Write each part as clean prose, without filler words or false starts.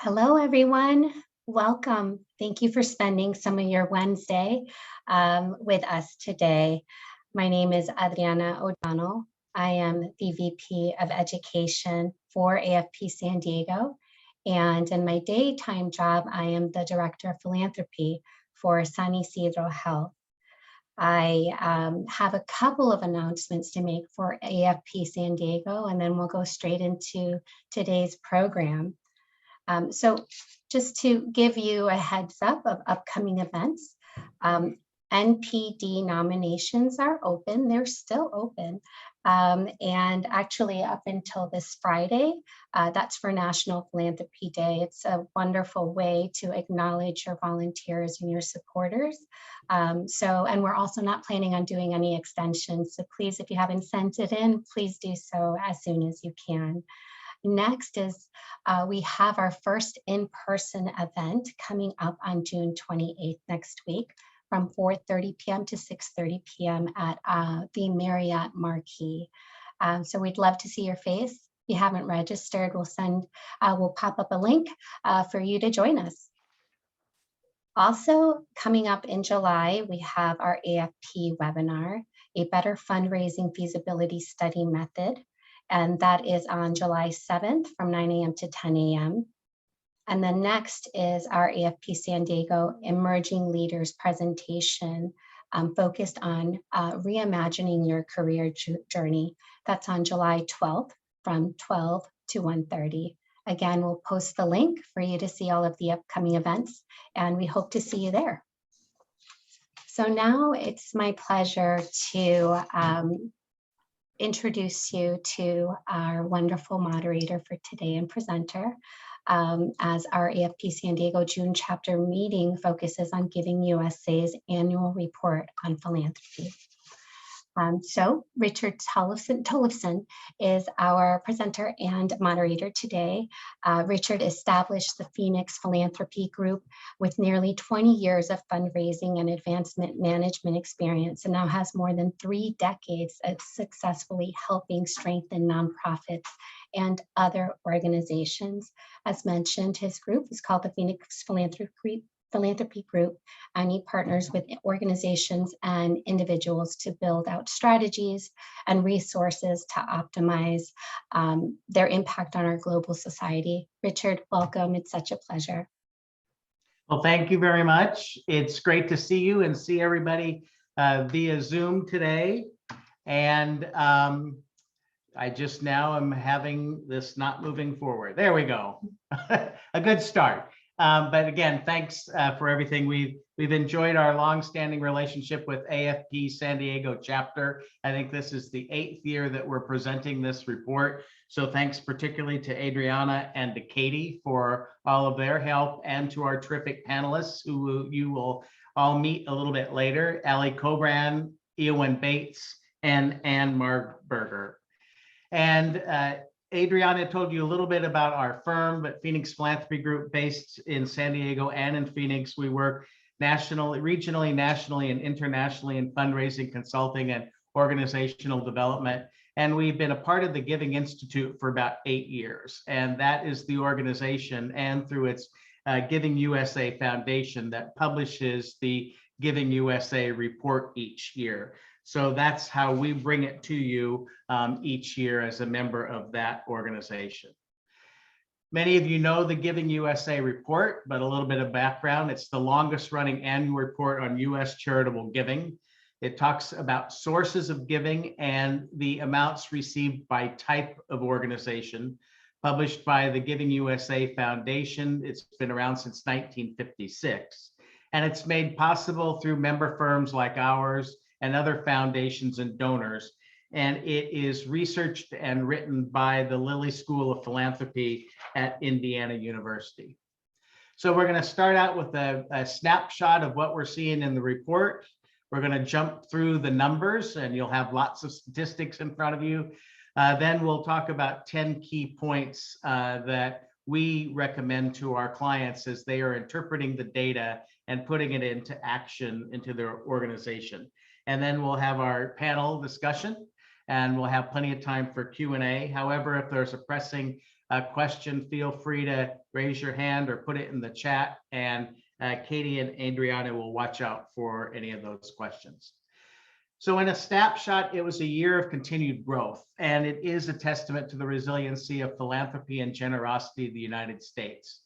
Hello, everyone. Welcome. Thank you for spending some of your Wednesday with us today. My name is Adriana O'Donnell. I am the VP of Education for AFP San Diego. And in my daytime job, I am the Director of Philanthropy for San Isidro Health. I have a couple of announcements to make for AFP San Diego, and then we'll go straight into today's program. So just to give you a heads up of upcoming events, NPD nominations are open. They're still open. And actually up until this Friday, that's for National Philanthropy Day. It's a wonderful way to acknowledge your volunteers and your supporters. And we're also not planning on doing any extensions. So please, if you haven't sent it in, please do so as soon as you can. Next is we have our first in-person event coming up on June 28th next week from 4:30 p.m. to 6:30 p.m. at the Marriott Marquis. So we'd love to see your face. If you haven't registered, we'll pop up a link for you to join us. Also coming up in July, we have our AFP webinar, A Better Fundraising Feasibility Study Method. And that is on July 7th from 9 a.m. to 10 a.m. And then next is our AFP San Diego Emerging Leaders presentation focused on reimagining your career journey. That's on July 12th from 12 to 1:30. Again, we'll post the link for you to see all of the upcoming events, and we hope to see you there. So now it's my pleasure to introduce you to our wonderful moderator for today and presenter, as our AFP San Diego June chapter meeting focuses on Giving USA's annual report on philanthropy. So Richard Tollefson is our presenter and moderator today. Richard established the Phoenix Philanthropy Group with nearly 20 years of fundraising and advancement management experience, and now has more than 3 decades of successfully helping strengthen nonprofits and other organizations. As mentioned, his group is called the Phoenix Philanthropy Group, and he partners with organizations and individuals to build out strategies and resources to optimize their impact on our global society. Richard, welcome. It's such a pleasure. Well, thank you very much. It's great to see you and see everybody via Zoom today. And I just now am having this not moving forward. There we go. A good start. But again, thanks for everything. We've enjoyed our long-standing relationship with AFP San Diego Chapter. I think this is the 8th year that we're presenting this report. So thanks particularly to Adriana and to Katie for all of their help, and to our terrific panelists who you will all meet a little bit later, Ali Cobran, Eowyn Bates, and Ann Marberger. And Adriana told you a little bit about our firm, but Phoenix Philanthropy Group, based in San Diego and in Phoenix. We work nationally, regionally, nationally, and internationally in fundraising, consulting, and organizational development. And we've been a part of the Giving Institute for about 8 years. And that is the organization, and through its Giving USA Foundation, that publishes the Giving USA report each year. So that's how we bring it to you each year as a member of that organization. Many of you know the Giving USA report, but a little bit of background. It's the longest running annual report on US charitable giving. It talks about sources of giving and the amounts received by type of organization, published by the Giving USA Foundation. It's been around since 1956, and it's made possible through member firms like ours and other foundations and donors. And it is researched and written by the Lilly School of Philanthropy at Indiana University. So we're going to start out with a snapshot of what we're seeing in the report. We're going to jump through the numbers, and you'll have lots of statistics in front of you. Then we'll talk about 10 key points that we recommend to our clients as they are interpreting the data and putting it into action into their organization. And then we'll have our panel discussion, and we'll have plenty of time for Q&A. However, if there's a pressing a question, feel free to raise your hand or put it in the chat, and Katie and Adriana will watch out for any of those questions. So in a snapshot, it was a year of continued growth, and it is a testament to the resiliency of philanthropy and generosity of the United States.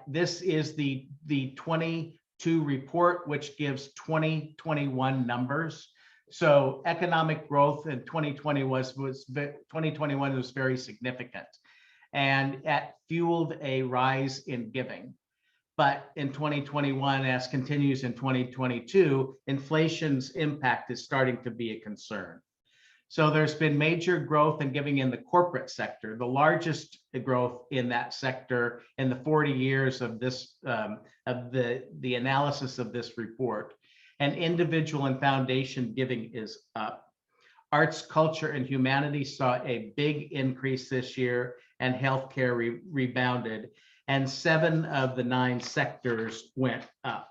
This is the 22 report, which gives 2021 numbers. So economic growth in 2021 was very significant, and it fueled a rise in giving. But in 2021, as continues in 2022, inflation's impact is starting to be a concern. So there's been major growth in giving in the corporate sector, the largest growth in that sector in the 40 years of this of the analysis of this report. And individual and foundation giving is up. Arts, culture, and humanities saw a big increase this year, and healthcare rebounded. And 7 of the 9 sectors went up.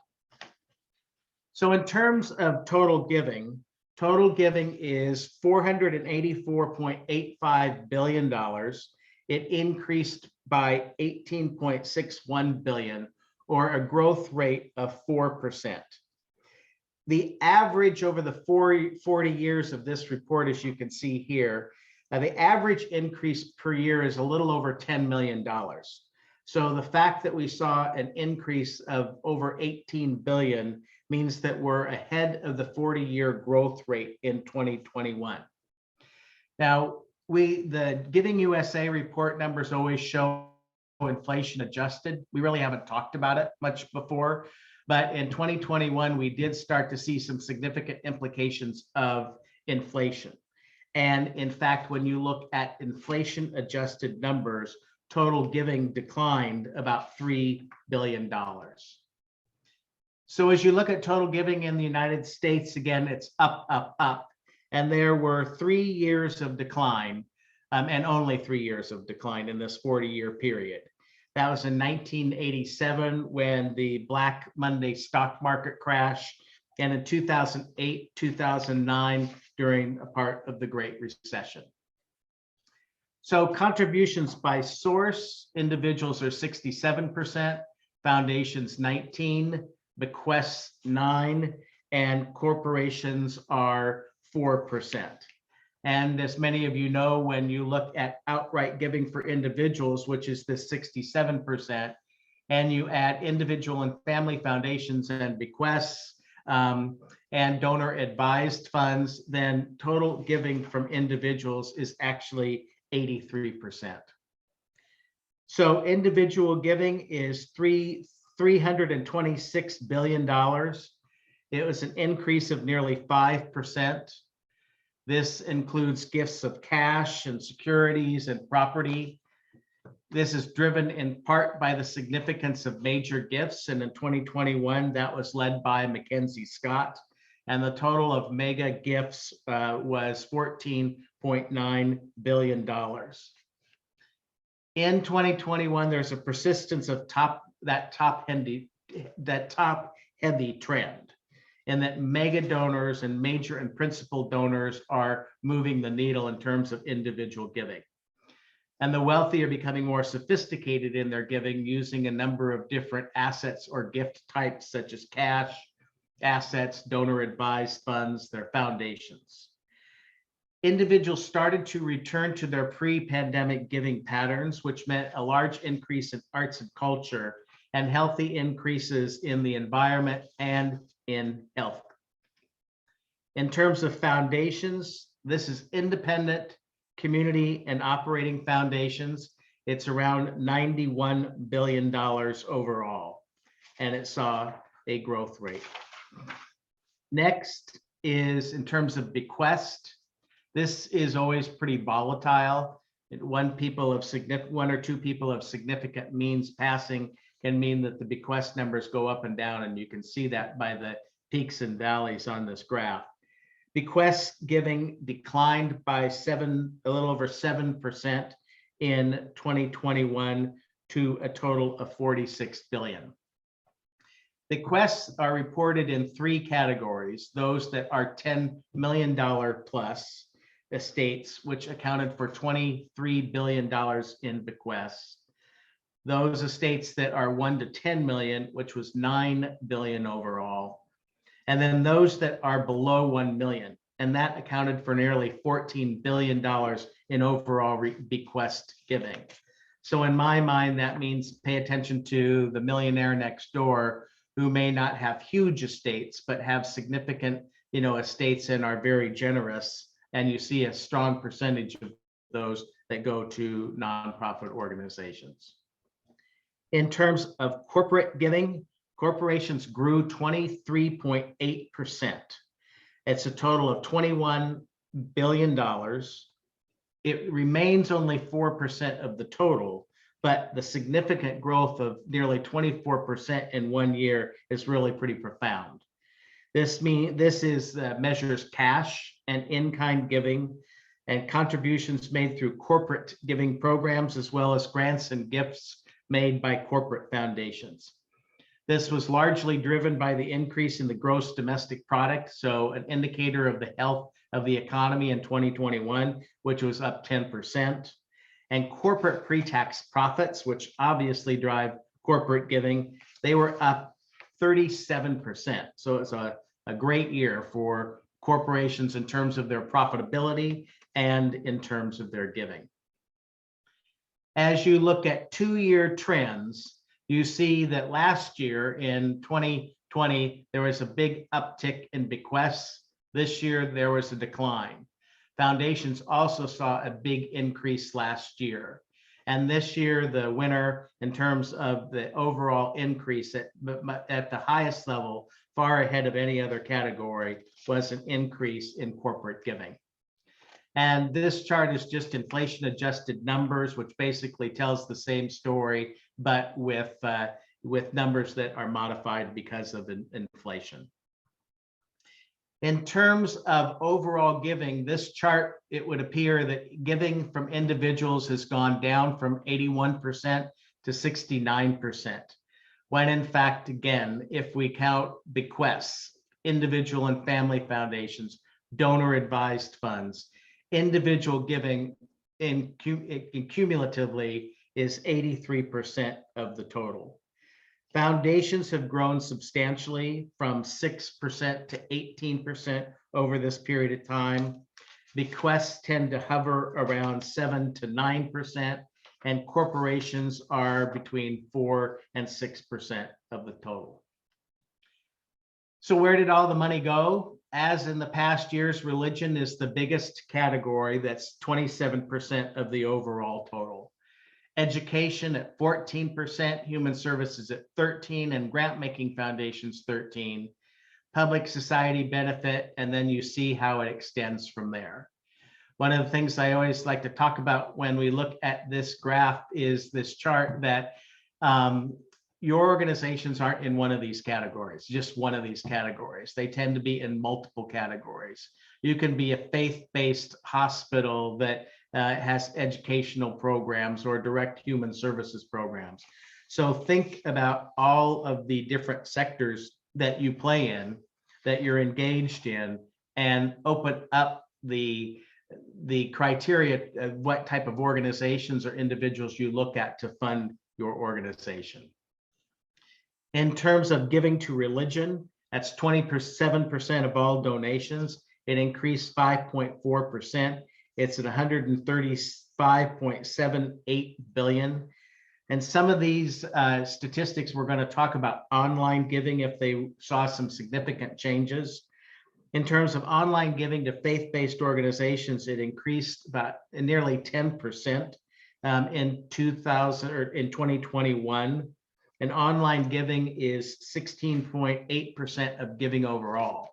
So in terms of total giving is $484.85 billion. It increased by $18.61 billion, or a growth rate of 4%. The average over the 40 years of this report, as you can see here, the average increase per year is a little over $10 million. So the fact that we saw an increase of over 18 billion means that we're ahead of the 40-year growth rate in 2021. Now, the Giving USA report numbers always show inflation adjusted. We really haven't talked about it much before, but in 2021, we did start to see some significant implications of inflation. And in fact, when you look at inflation adjusted numbers, total giving declined about $3 billion. So as you look at total giving in the United States, again, it's up, up, up. And there were 3 years of decline, and only 3 years of decline in this 40-year period. That was in 1987 when the Black Monday stock market crash, and in 2008, 2009 during a part of the Great Recession. So contributions by source, individuals are 67%, foundations 19%, bequests 9%, and corporations are 4%. And as many of you know, when you look at outright giving for individuals, which is the 67%, and you add individual and family foundations and bequests and donor advised funds, then total giving from individuals is actually 83%. So individual giving is $326 billion. It was an increase of nearly 5%. This includes gifts of cash and securities and property. This is driven in part by the significance of major gifts. And in 2021, that was led by Mackenzie Scott. And the total of mega gifts was $14.9 billion. In 2021, there's a persistence of that top heavy trend, and that mega donors and major and principal donors are moving the needle in terms of individual giving. And the wealthy are becoming more sophisticated in their giving, using a number of different assets or gift types, such as cash, assets, donor advised funds, their foundations. Individuals started to return to their pre-pandemic giving patterns, which meant a large increase in arts and culture and healthy increases in the environment and in health. In terms of foundations, this is independent, community, and operating foundations. It's around $91 billion overall, and it saw a growth rate. Next is in terms of bequest. This is always pretty volatile. One or two people of significant means passing can mean that the bequest numbers go up and down, and you can see that by the peaks and valleys on this graph. Bequest giving declined by a little over 7% in 2021 to a total of $46 billion. Bequests are reported in 3 categories: those that are $10 million plus, estates, which accounted for $23 billion in bequests. Those estates that are 1 to 10 million, which was 9 billion overall. And then those that are below 1 million, and that accounted for nearly $14 billion in overall bequest giving. So in my mind, that means pay attention to the millionaire next door who may not have huge estates, but have significant, estates and are very generous. And you see a strong percentage of those that go to nonprofit organizations. In terms of corporate giving, corporations grew 23.8%. It's a total of $21 billion. It remains only 4% of the total, but the significant growth of nearly 24% in 1 year is really pretty profound. This measures cash and in-kind giving and contributions made through corporate giving programs, as well as grants and gifts made by corporate foundations. This was largely driven by the increase in the gross domestic product, so an indicator of the health of the economy in 2021, which was up 10%. And corporate pre-tax profits, which obviously drive corporate giving, they were up 37%. So it's a great year for corporations in terms of their profitability and in terms of their giving. As you look at 2-year trends, you see that last year in 2020, there was a big uptick in bequests. This year, there was a decline. Foundations also saw a big increase last year. And this year, the winner in terms of the overall increase at the highest level, far ahead of any other category, was an increase in corporate giving. And this chart is just inflation adjusted numbers, which basically tells the same story, but with numbers that are modified because of inflation. In terms of overall giving, this chart, it would appear that giving from individuals has gone down from 81% to 69%. When in fact, again, if we count bequests, individual and family foundations, donor advised funds, individual giving cumulatively is 83% of the total. Foundations have grown substantially from 6% to 18% over this period of time. Bequests tend to hover around 7 to 9%, and corporations are between 4 and 6% of the total. So where did all the money go? As in the past years, religion is the biggest category. That's 27% of the overall total. Education at 14%, human services at 13%, and grant-making foundations 13%. Public society benefit, and then you see how it extends from there. One of the things I always like to talk about when we look at this graph is this chart that your organizations aren't in one of these categories, just one of these categories. They tend to be in multiple categories. You can be a faith-based hospital that has educational programs or direct human services programs. So think about all of the different sectors that you play in, that you're engaged in, and open up the criteria of what type of organizations or individuals you look at to fund your organization. In terms of giving to religion, that's 27% of all donations. It increased 5.4%. It's at 135.78 billion. And some of these statistics, we're going to talk about online giving if they saw some significant changes. In terms of online giving to faith-based organizations, it increased about nearly 10% in 2021. And online giving is 16.8% of giving overall.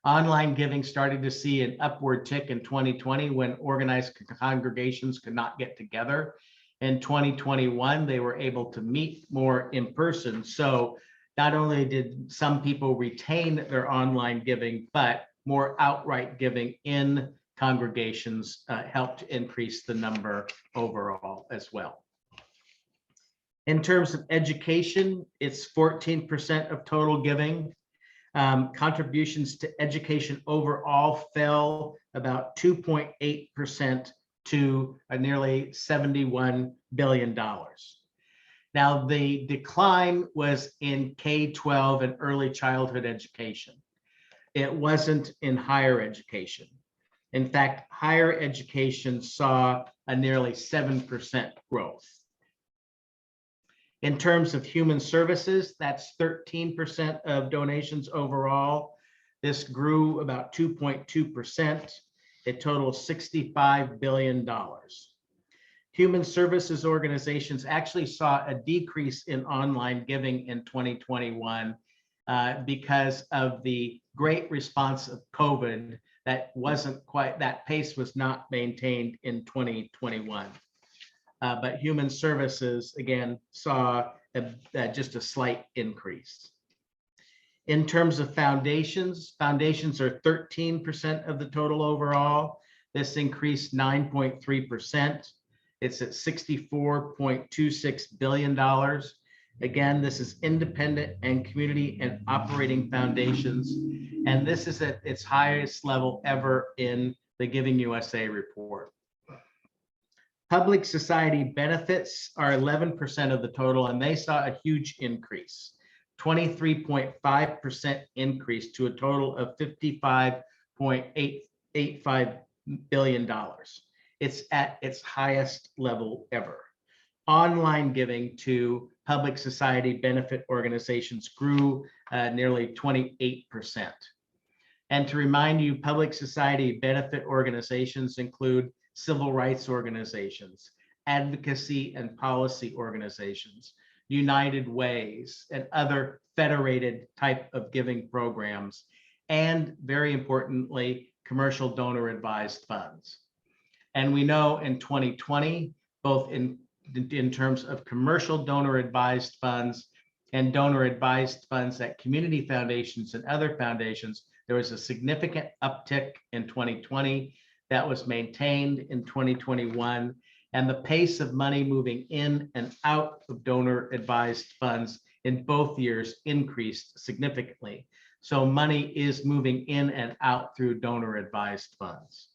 Online giving started to see an upward tick in 2020 when organized congregations could not get together. In 2021, they were able to meet more in person. So not only did some people retain their online giving, but more outright giving in congregations helped increase the number overall as well. In terms of education, it's 14% of total giving. Contributions to education overall fell about 2.8% to nearly $71 billion. Now, the decline was in K-12 and early childhood education. It wasn't in higher education. In fact, higher education saw a nearly 7% growth. In terms of human services, that's 13% of donations overall. This grew about 2.2%. It totals $65 billion. Human services organizations actually saw a decrease in online giving in 2021 because of the great response of COVID. That wasn't quite, that pace was not maintained in 2021. But human services, again, saw just a slight increase. In terms of foundations, foundations are 13% of the total overall. This increased 9.3%. It's at $64.26 billion. Again, this is independent and community and operating foundations. And this is at its highest level ever in the Giving USA report. Public society benefits are 11% of the total, and they saw a huge increase, 23.5% increase to a total of $55.885 billion. It's at its highest level ever. Online giving to public society benefit organizations grew nearly 28%. And to remind you, public society benefit organizations include civil rights organizations, advocacy and policy organizations, United Ways, and other federated type of giving programs, and very importantly, commercial donor advised funds. And we know in 2020, both in terms of commercial donor advised funds and donor advised funds at community foundations and other foundations, there was a significant uptick in 2020 that was maintained in 2021. And the pace of money moving in and out of donor advised funds in both years increased significantly. So money is moving in and out through donor advised funds.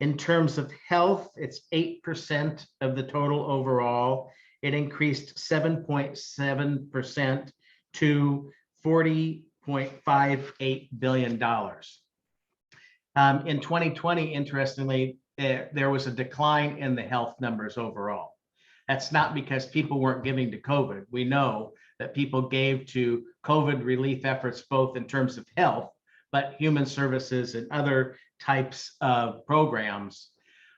In terms of health, it's 8% of the total overall. It increased 7.7% to $40.58 billion. In 2020, interestingly, there was a decline in the health numbers overall. That's not because people weren't giving to COVID. We know that people gave to COVID relief efforts, both in terms of health, but human services and other types of programs.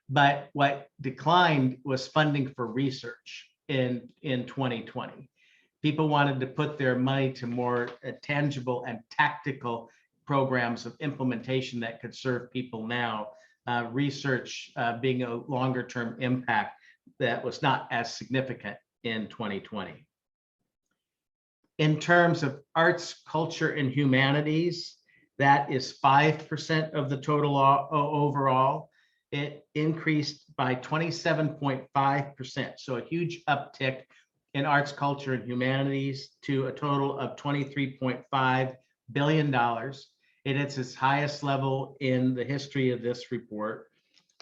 But what declined was funding for research in 2020. People wanted to put their money to more tangible and tactical programs of implementation that could serve people now. Research being a longer term impact that was not as significant in 2020. In terms of arts, culture, and humanities, that is 5% of the total overall. It increased by 27.5%. So a huge uptick in arts, culture, and humanities to a total of $23.5 billion. It is its highest level in the history of this report.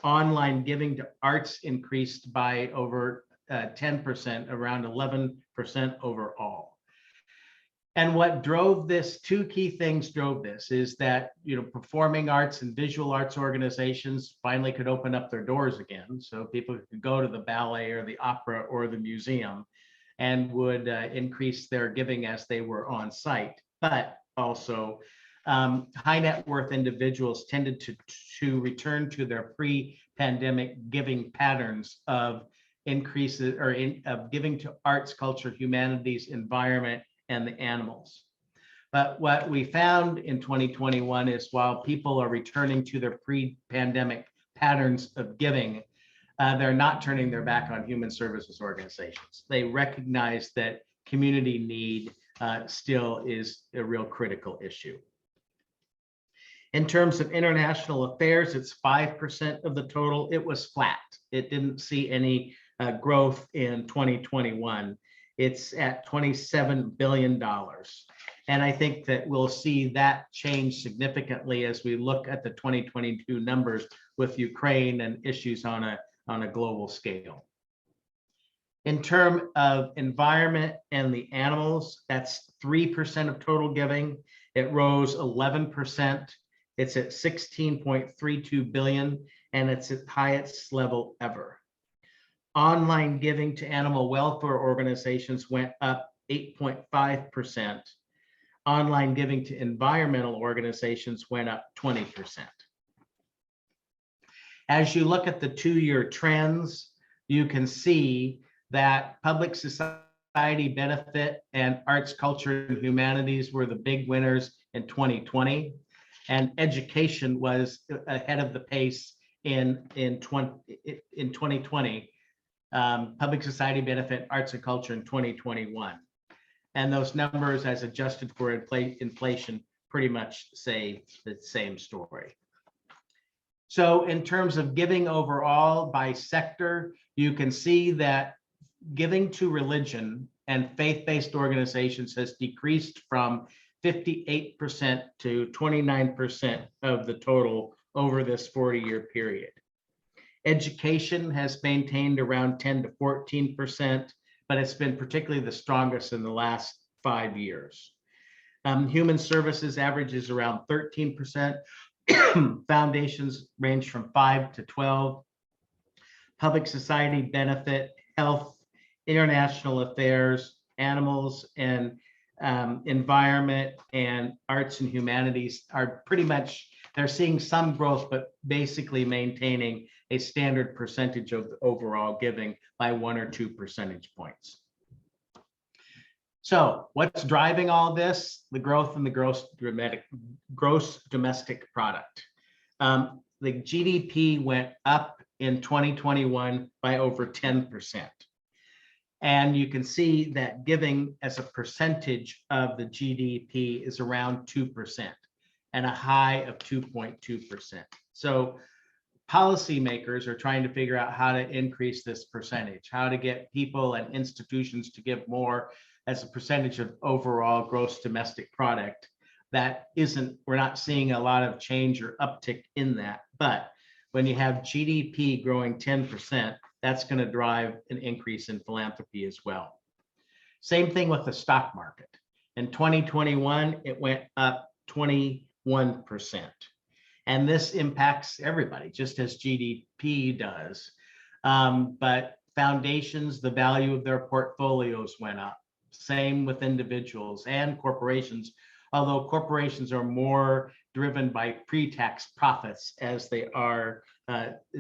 Online giving to arts increased by over 10%, around 11% overall. And what drove this, two key things drove this, is that performing arts and visual arts organizations finally could open up their doors again. So people could go to the ballet or the opera or the museum and would increase their giving as they were on site. But also high net worth individuals tended to return to their pre-pandemic giving patterns of increases or of giving to arts, culture, humanities, environment, and the animals. But what we found in 2021 is while people are returning to their pre-pandemic patterns of giving, they're not turning their back on human services organizations. They recognize that community need still is a real critical issue. In terms of international affairs, it's 5% of the total. It was flat. It didn't see any growth in 2021. It's at $27 billion. And I think that we'll see that change significantly as we look at the 2022 numbers with Ukraine and issues on a global scale. In terms of environment and the animals, that's 3% of total giving. It rose 11%. It's at 16.32 billion, and it's at highest level ever. Online giving to animal welfare organizations went up 8.5%. Online giving to environmental organizations went up 20%. As you look at the 2-year trends, you can see that public society benefit and arts, culture, and humanities were the big winners in 2020. And education was ahead of the pace in 2020. Public society benefit, arts and culture in 2021. And those numbers, as adjusted for inflation, pretty much say the same story. So in terms of giving overall by sector, you can see that giving to religion and faith-based organizations has decreased from 58% to 29% of the total over this 40-year period. Education has maintained around 10 to 14%, but it's been particularly the strongest in the last 5 years. Human services averages around 13%. Foundations range from 5 to 12. Public society benefit, health, international affairs, animals, and environment and arts and humanities are pretty much, they're seeing some growth, but basically maintaining a standard percentage of the overall giving by 1 or 2 percentage points. So what's driving all this? The growth in the gross domestic product. The GDP went up in 2021 by over 10%. And you can see that giving as a percentage of the GDP is around 2% and a high of 2.2%. So policymakers are trying to figure out how to increase this percentage, how to get people and institutions to give more as a percentage of overall gross domestic product. That isn't, we're not seeing a lot of change or uptick in that. But when you have GDP growing 10%, that's going to drive an increase in philanthropy as well. Same thing with the stock market. In 2021, it went up 21%. And this impacts everybody, just as GDP does. But foundations, the value of their portfolios went up. Same with individuals and corporations, although corporations are more driven by pre-tax profits as they are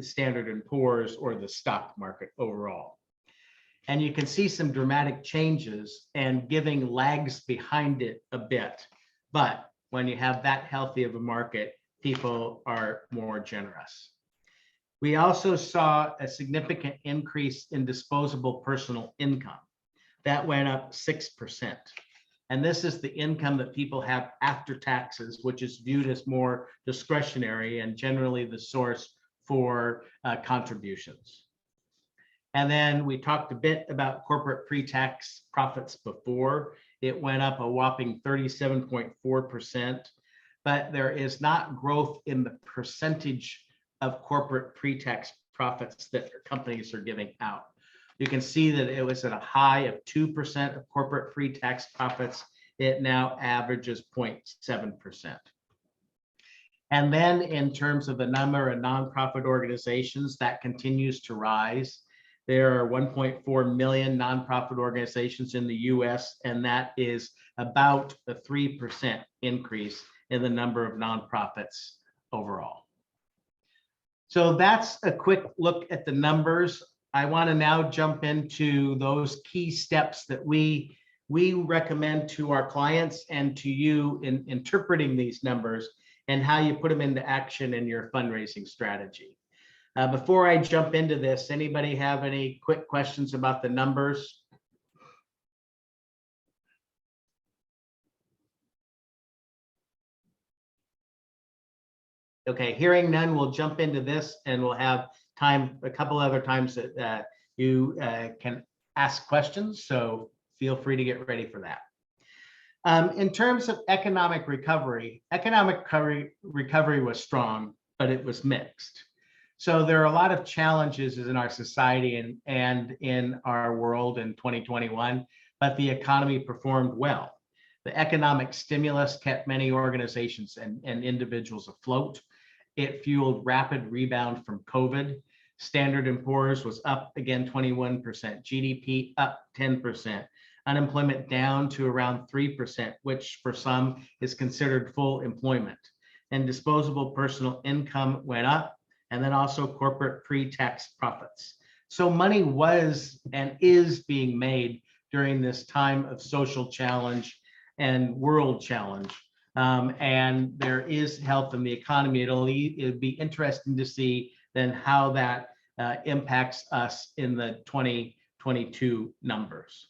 Standard & Poor's or the stock market overall. And you can see some dramatic changes, and giving lags behind it a bit. But when you have that healthy of a market, people are more generous. We also saw a significant increase in disposable personal income. That went up 6%. And this is the income that people have after taxes, which is viewed as more discretionary and generally the source for contributions. And then we talked a bit about corporate pre-tax profits before. It went up a whopping 37.4%, but there is not growth in the percentage of corporate pre-tax profits that companies are giving out. You can see that it was at a high of 2% of corporate pre-tax profits. It now averages 0.7%. And then in terms of the number of nonprofit organizations, that continues to rise. There are 1.4 million nonprofit organizations in the US, and that is about a 3% increase in the number of nonprofits overall. So that's a quick look at the numbers. I want to now jump into those key steps that we recommend to our clients and to you in interpreting these numbers and how you put them into action in your fundraising strategy. Before I jump into this, anybody have any quick questions about the numbers? Okay, hearing none, we'll jump into this, and we'll have time, a couple other times that you can ask questions. So feel free to get ready for that. In terms of economic recovery was strong, but it was mixed. So there are a lot of challenges in our society and in our world in 2021, but the economy performed well. The economic stimulus kept many organizations and individuals afloat. It fueled rapid rebound from COVID. Standard & Poor's was up again 21%, GDP up 10%, unemployment down to around 3%, which for some is considered full employment. And disposable personal income went up, and then also corporate pre-tax profits. So money was and is being made during this time of social challenge and world challenge. And there is health in the economy. It'll be interesting to see then how that impacts us in the 2022 numbers.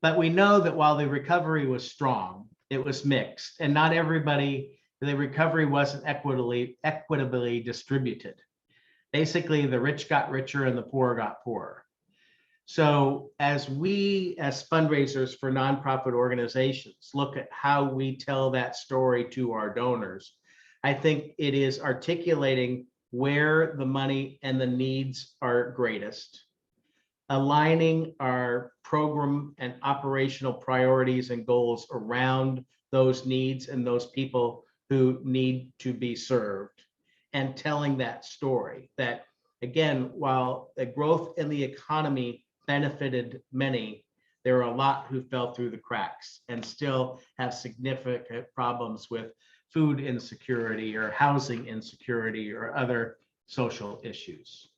But we know that while the recovery was strong, it was mixed, and not everybody, the recovery wasn't equitably distributed. Basically, the rich got richer and the poor got poorer. So as we, as fundraisers for nonprofit organizations, look at how we tell that story to our donors, I think it is articulating where the money and the needs are greatest, aligning our program and operational priorities and goals around those needs and those people who need to be served, and telling that story that, again, while the growth in the economy benefited many, there are a lot who fell through the cracks and still have significant problems with food insecurity or housing insecurity or other social issues.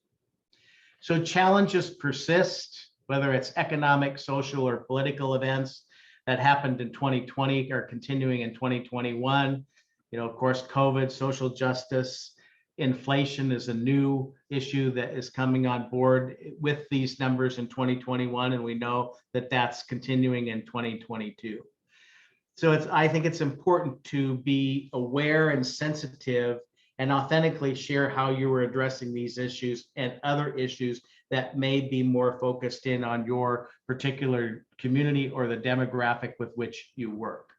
So challenges persist, whether it's economic, social, or political events that happened in 2020 are continuing in 2021. Of course, COVID, social justice, inflation is a new issue that is coming on board with these numbers in 2021, and we know that that's continuing in 2022. So I think it's important to be aware and sensitive and authentically share how you were addressing these issues and other issues that may be more focused in on your particular community or the demographic with which you work.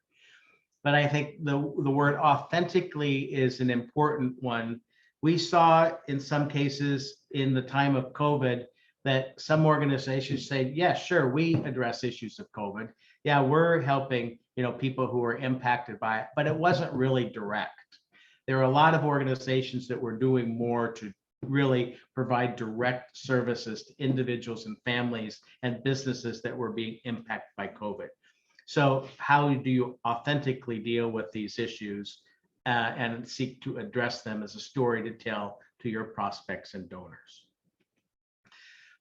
But I think the word authentically is an important one. We saw in some cases in the time of COVID that some organizations say, yeah, sure, we address issues of COVID. Yeah, we're helping, people who are impacted by it, but it wasn't really direct. There are a lot of organizations that were doing more to really provide direct services to individuals and families and businesses that were being impacted by COVID. So how do you authentically deal with these issues and seek to address them as a story to tell to your prospects and donors?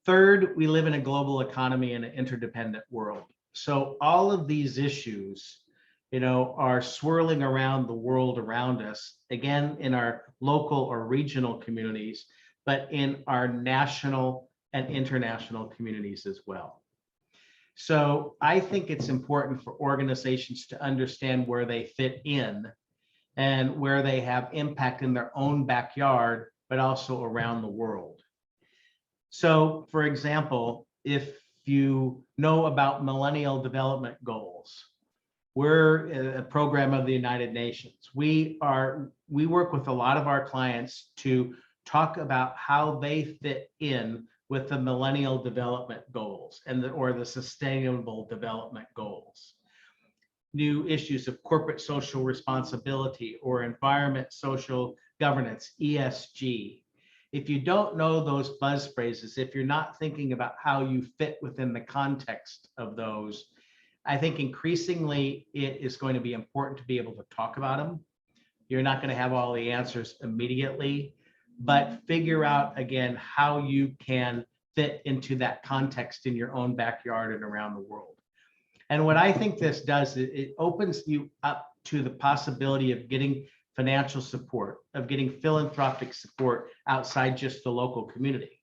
Third, we live in a global economy and an interdependent world. So all of these issues, are swirling around the world around us, again, in our local or regional communities, but in our national and international communities as well. So I think it's important for organizations to understand where they fit in and where they have impact in their own backyard, but also around the world. So, for example, if you know about Millennial Development Goals, we're a program of the United Nations. We work with a lot of our clients to talk about how they fit in with the Millennial Development Goals or the Sustainable Development Goals. New issues of corporate social responsibility or environment, social governance, ESG. If you don't know those buzz phrases, if you're not thinking about how you fit within the context of those, I think increasingly it is going to be important to be able to talk about them. You're not going to have all the answers immediately, but figure out again how you can fit into that context in your own backyard and around the world. And what I think this does, it opens you up to the possibility of getting financial support, of getting philanthropic support outside just the local community.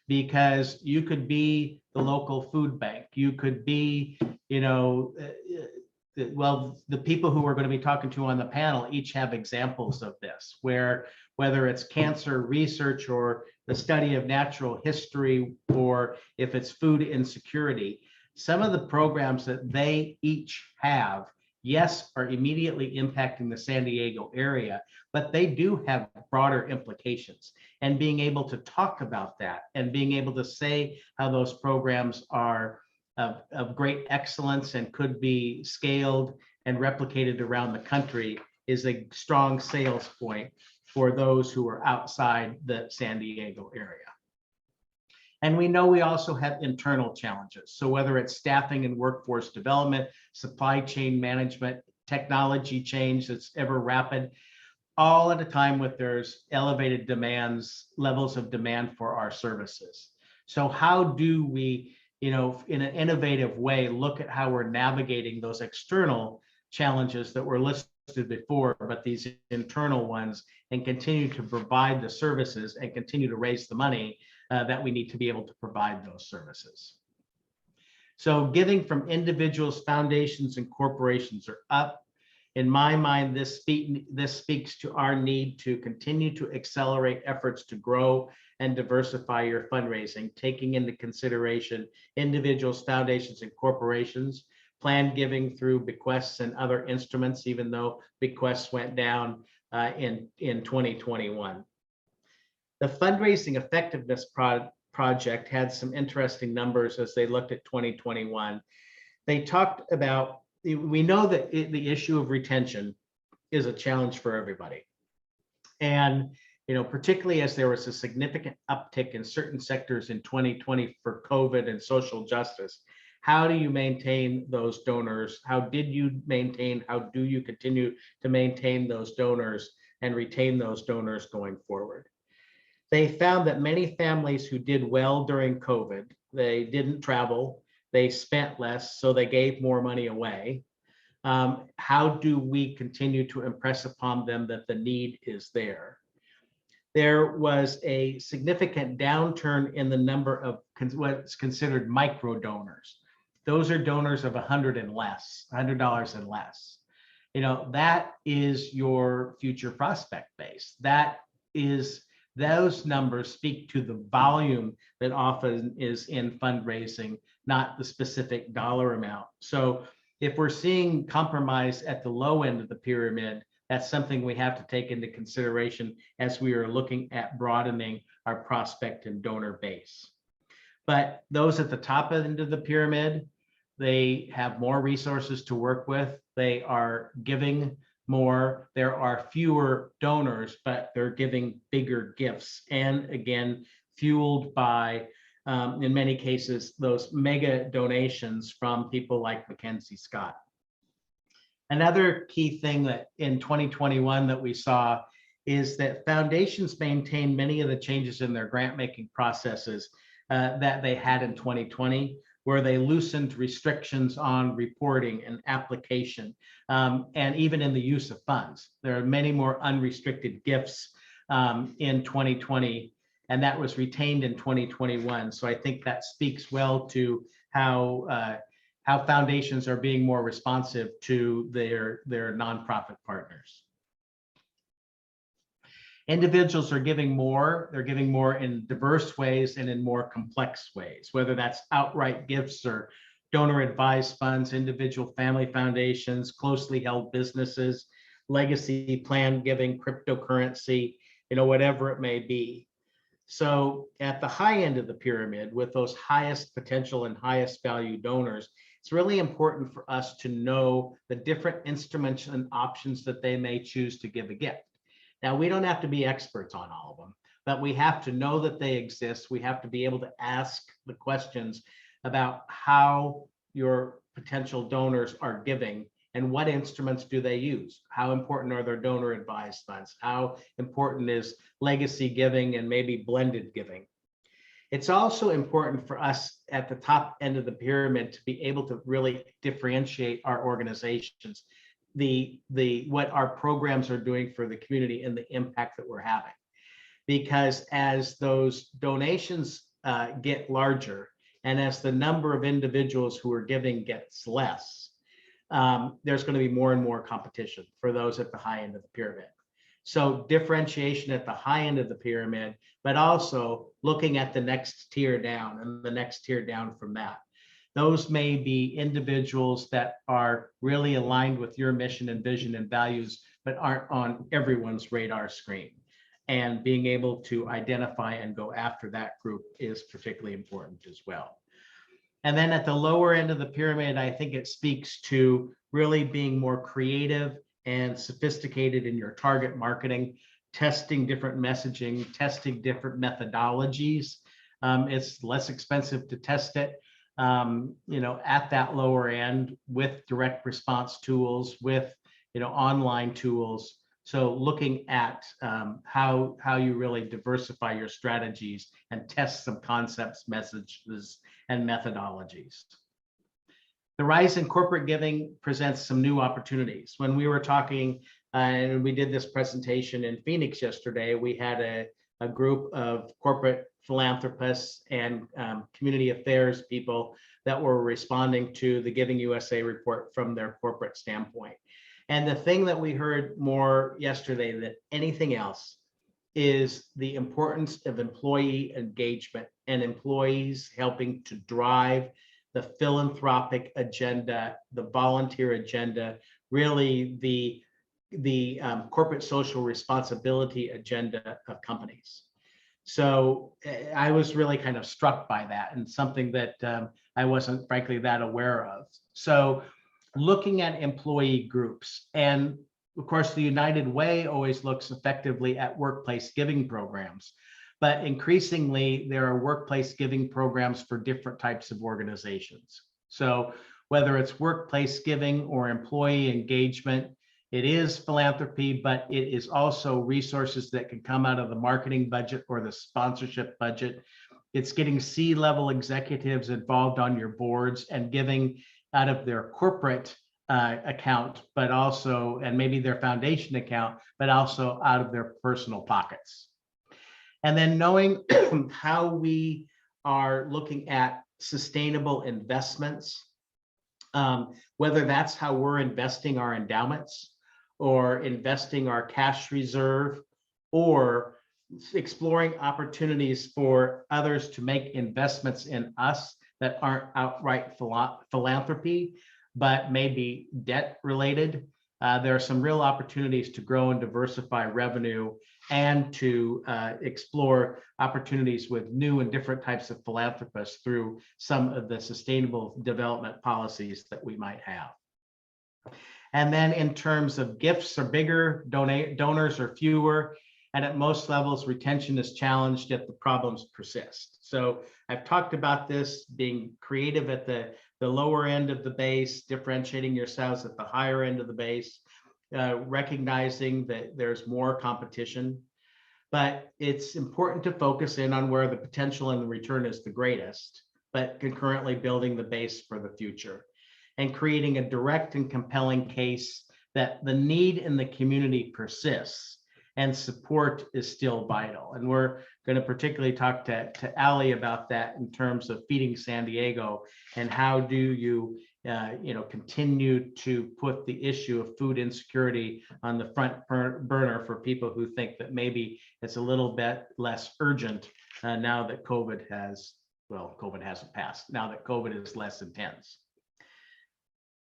Because you could be the local food bank, you could be, the people who we're going to be talking to on the panel each have examples of this, where whether it's cancer research or the study of natural history, or if it's food insecurity, some of the programs that they each have, yes, are immediately impacting the San Diego area, but they do have broader implications. And being able to talk about that and being able to say how those programs are of great excellence and could be scaled and replicated around the country is a strong sales point for those who are outside the San Diego area. And we know we also have internal challenges. So whether it's staffing and workforce development, supply chain management, technology change that's ever rapid, all at a time with there's elevated demands, levels of demand for our services. So how do we, in an innovative way, look at how we're navigating those external challenges that were listed before, but these internal ones, and continue to provide the services and continue to raise the money that we need to be able to provide those services. So giving from individuals, foundations, and corporations are up. In my mind, this speaks to our need to continue to accelerate efforts to grow and diversify your fundraising, taking into consideration individuals, foundations, and corporations, planned giving through bequests and other instruments, even though bequests went down in 2021. The fundraising effectiveness project had some interesting numbers as they looked at 2021. They talked about, we know that the issue of retention is a challenge for everybody. And, particularly as there was a significant uptick in certain sectors in 2020 for COVID and social justice, how do you maintain those donors? How did you maintain, how do you continue to maintain those donors and retain those donors going forward? They found that many families who did well during COVID, they didn't travel, they spent less, so they gave more money away. How do we continue to impress upon them that the need is there? There was a significant downturn in the number of what's considered micro donors. Those are donors of $100 and less, $100 and less. That is your future prospect base. Those numbers speak to the volume that often is in fundraising, not the specific dollar amount. So if we're seeing compromise at the low end of the pyramid, that's something we have to take into consideration as we are looking at broadening our prospect and donor base. But those at the top end of the pyramid, they have more resources to work with. They are giving more. There are fewer donors, but they're giving bigger gifts. And again, fueled by, in many cases, those mega donations from people like Mackenzie Scott. Another key thing that in 2021 that we saw is that foundations maintain many of the changes in their grant-making processes that they had in 2020, where they loosened restrictions on reporting and application, and even in the use of funds. There are many more unrestricted gifts in 2020, and that was retained in 2021. So I think that speaks well to how foundations are being more responsive to their nonprofit partners. Individuals are giving more. They're giving more in diverse ways and in more complex ways, whether that's outright gifts or donor advised funds, individual family foundations, closely held businesses, legacy plan giving, cryptocurrency, whatever it may be. So at the high end of the pyramid, with those highest potential and highest value donors, it's really important for us to know the different instruments and options that they may choose to give a gift. Now, we don't have to be experts on all of them, but we have to know that they exist. We have to be able to ask the questions about how your potential donors are giving and what instruments do they use? How important are their donor advised funds? How important is legacy giving and maybe blended giving? It's also important for us at the top end of the pyramid to be able to really differentiate our organizations, what our programs are doing for the community and the impact that we're having. Because as those donations get larger and as the number of individuals who are giving gets less, there's going to be more and more competition for those at the high end of the pyramid. So differentiation at the high end of the pyramid, but also looking at the next tier down and the next tier down from that. Those may be individuals that are really aligned with your mission and vision and values, but aren't on everyone's radar screen. And being able to identify and go after that group is particularly important as well. And then at the lower end of the pyramid, I think it speaks to really being more creative and sophisticated in your target marketing, testing different messaging, testing different methodologies. It's less expensive to test it, at that lower end with direct response tools, with, online tools. So looking at how you really diversify your strategies and test some concepts, messages, and methodologies. The rise in corporate giving presents some new opportunities. When we were talking, and we did this presentation in Phoenix yesterday, we had a group of corporate philanthropists and community affairs people that were responding to the Giving USA report from their corporate standpoint. And the thing that we heard more yesterday than anything else is the importance of employee engagement and employees helping to drive the philanthropic agenda, the volunteer agenda, really the corporate social responsibility agenda of companies. So I was really kind of struck by that, and something that I wasn't frankly that aware of. So looking at employee groups, and of course the United Way always looks effectively at workplace giving programs, but increasingly there are workplace giving programs for different types of organizations. So whether it's workplace giving or employee engagement, it is philanthropy, but it is also resources that can come out of the marketing budget or the sponsorship budget. It's getting C-level executives involved on your boards and giving out of their corporate account, but also, and maybe their foundation account, but also out of their personal pockets. And then knowing how we are looking at sustainable investments, whether that's how we're investing our endowments or investing our cash reserve, or exploring opportunities for others to make investments in us that aren't outright philanthropy, but maybe debt related. There are some real opportunities to grow and diversify revenue and to explore opportunities with new and different types of philanthropists through some of the sustainable development policies that we might have. And then in terms of gifts are bigger, donors are fewer, and at most levels, retention is challenged if the problems persist. So I've talked about this, being creative at the lower end of the base, differentiating yourselves at the higher end of the base, recognizing that there's more competition. But it's important to focus in on where the potential and the return is the greatest, but concurrently building the base for the future and creating a direct and compelling case that the need in the community persists and support is still vital. And we're going to particularly talk to Ali about that in terms of Feeding San Diego and how do you continue to put the issue of food insecurity on the front burner for people who think that maybe it's a little bit less urgent now that COVID hasn't passed, now that COVID is less intense.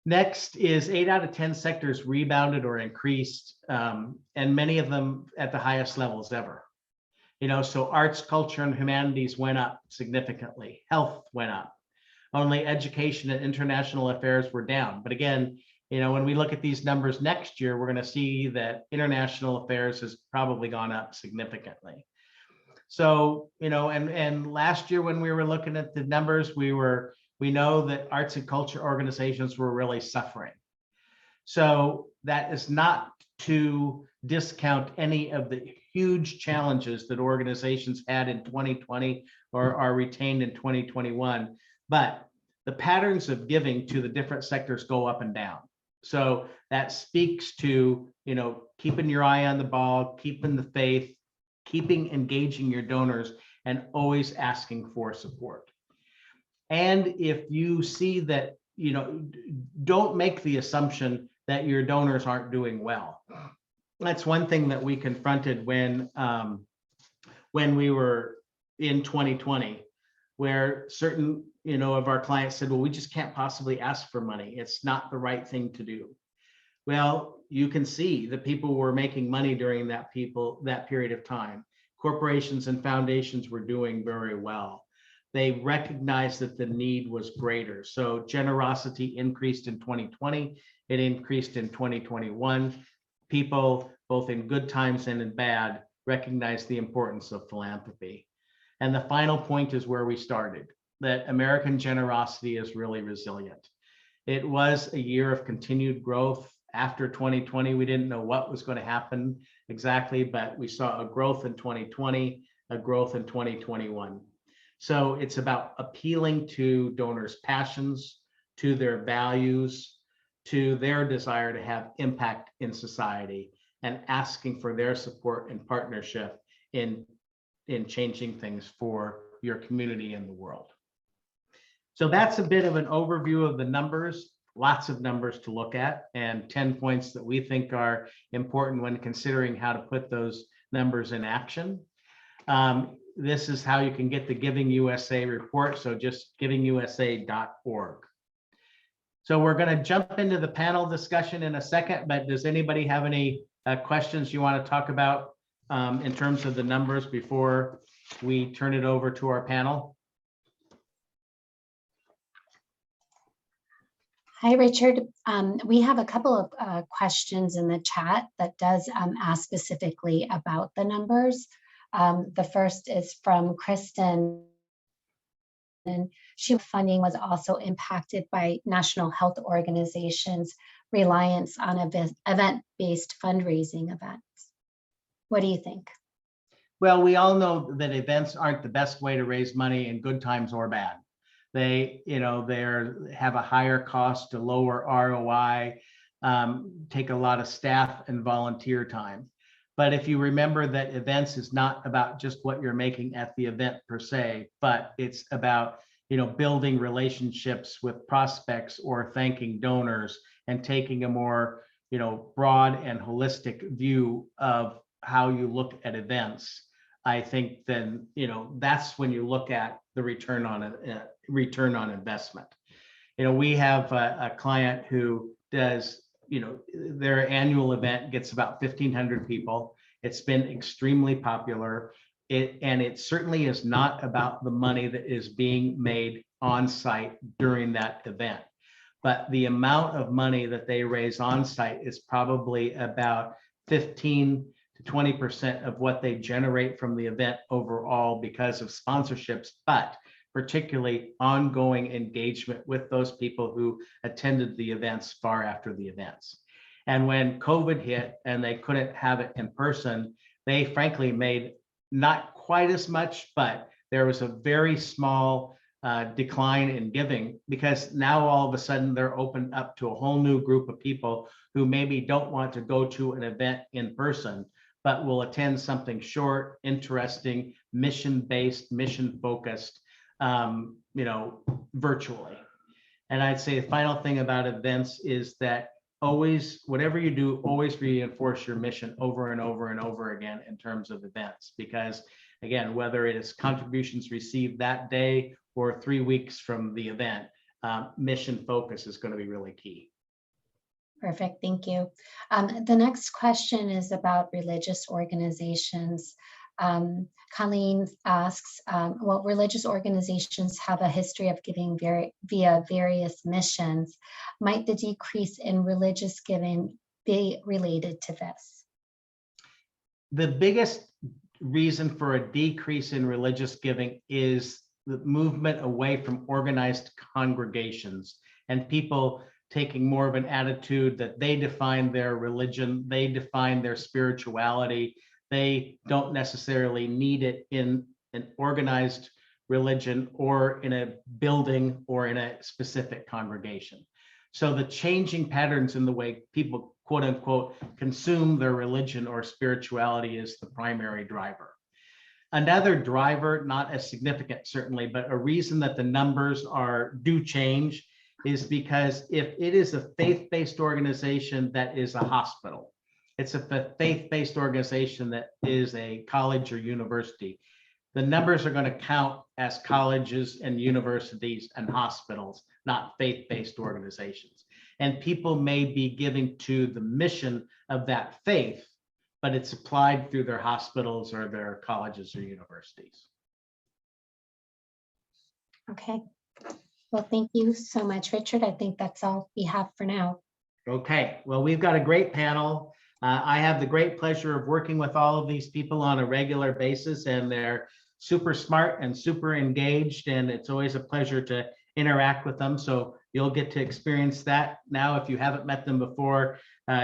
Next is 8 out of 10 sectors rebounded or increased, and many of them at the highest levels ever. So arts, culture, and humanities went up significantly. Health went up. Only education and international affairs were down. But again, when we look at these numbers next year, we're going to see that international affairs has probably gone up significantly. So, and last year when we were looking at the numbers, we know that arts and culture organizations were really suffering. So that is not to discount any of the huge challenges that organizations had in 2020 or are retained in 2021, but the patterns of giving to the different sectors go up and down. So that speaks to, keeping your eye on the ball, keeping the faith, keeping engaging your donors, and always asking for support. And if you see that, don't make the assumption that your donors aren't doing well. That's one thing that we confronted when we were in 2020, where certain, of our clients said, well, we just can't possibly ask for money. It's not the right thing to do. Well, you can see that people were making money during that period of time. Corporations and foundations were doing very well. They recognized that the need was greater. So generosity increased in 2020. It increased in 2021. People, both in good times and in bad, recognize the importance of philanthropy. And the final point is where we started, that American generosity is really resilient. It was a year of continued growth. After 2020, we didn't know what was going to happen exactly, but we saw a growth in 2020, a growth in 2021. So it's about appealing to donors' passions, to their values, to their desire to have impact in society, and asking for their support and partnership in changing things for your community and the world. So that's a bit of an overview of the numbers, lots of numbers to look at, and 10 points that we think are important when considering how to put those numbers in action. This is how you can get the Giving USA report. So just givingusa.org. So we're going to jump into the panel discussion in a second, but does anybody have any questions you want to talk about in terms of the numbers before we turn it over to our panel? Hi, Richard. We have a couple of questions in the chat that does ask specifically about the numbers. The first is from Kristen, and funding was also impacted by national health organizations' reliance on event-based fundraising events. What do you think? Well, we all know that events aren't the best way to raise money in good times or bad. They, have a higher cost, a lower ROI, take a lot of staff and volunteer time. But if you remember that events is not about just what you're making at the event per se, but it's about, building relationships with prospects or thanking donors and taking a more, broad and holistic view of how you look at events. I think then, that's when you look at the return on investment. We have a client who does, their annual event gets about 1,500 people. It's been extremely popular. And it certainly is not about the money that is being made on site during that event. But the amount of money that they raise on site is probably about 15 to 20% of what they generate from the event overall because of sponsorships, but particularly ongoing engagement with those people who attended the events far after the events. And when COVID hit and they couldn't have it in person, they frankly made not quite as much, but there was a very small decline in giving, because now all of a sudden they're opened up to a whole new group of people who maybe don't want to go to an event in person, but will attend something short, interesting, mission-based, mission-focused, virtually. And I'd say the final thing about events is that always, whatever you do, always reinforce your mission over and over and over again in terms of events, because again, whether it is contributions received that day or 3 weeks from the event, mission focus is going to be really key. Perfect, thank you. The next question is about religious organizations. Colleen asks, well, religious organizations have a history of giving via various missions. Might the decrease in religious giving be related to this? The biggest reason for a decrease in religious giving is the movement away from organized congregations and people taking more of an attitude that they define their religion, they define their spirituality. They don't necessarily need it in an organized religion or in a building or in a specific congregation. So the changing patterns in the way people, quote unquote, consume their religion or spirituality is the primary driver. Another driver, not as significant certainly, but a reason that the numbers do change is because if it is a faith-based organization that is a hospital, it's a faith-based organization that is a college or university, the numbers are going to count as colleges and universities and hospitals, not faith-based organizations. And people may be giving to the mission of that faith, but it's applied through their hospitals or their colleges or universities. Okay. Well, thank you so much, Richard. I think that's all we have for now. Okay, well, we've got a great panel. I have the great pleasure of working with all of these people on a regular basis, and they're super smart and super engaged, and it's always a pleasure to interact with them. So you'll get to experience that now. If you haven't met them before,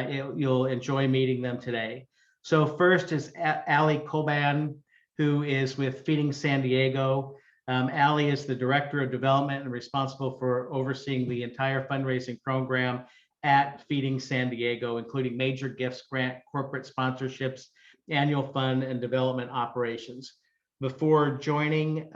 you'll enjoy meeting them today. So first is Ali Koban, who is with Phoenix San Diego. Ali is the Director of Development and responsible for overseeing the entire fundraising program at Phoenix San Diego, including major gifts, grant, corporate sponsorships, annual fund and development operations. Before joining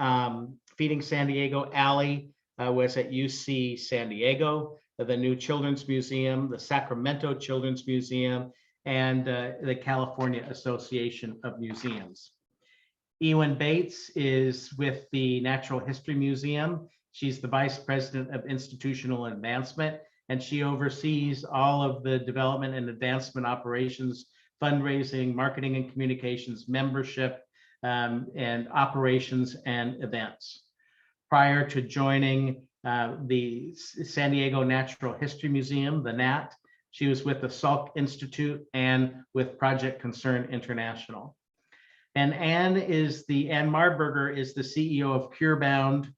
Phoenix San Diego, Ali was at UC San Diego, the new Children's Museum, the Sacramento Children's Museum, and the California Association of Museums. Ewan Bates is with the Natural History Museum. She's the Vice President of Institutional Advancement, and she oversees all of the development and advancement operations, fundraising, marketing and communications, membership, and operations and events. Prior to joining the San Diego Natural History Museum, the NAT, she was with the Salk Institute and with Project Concern International. And Ann Marburger is the CEO of CureBound.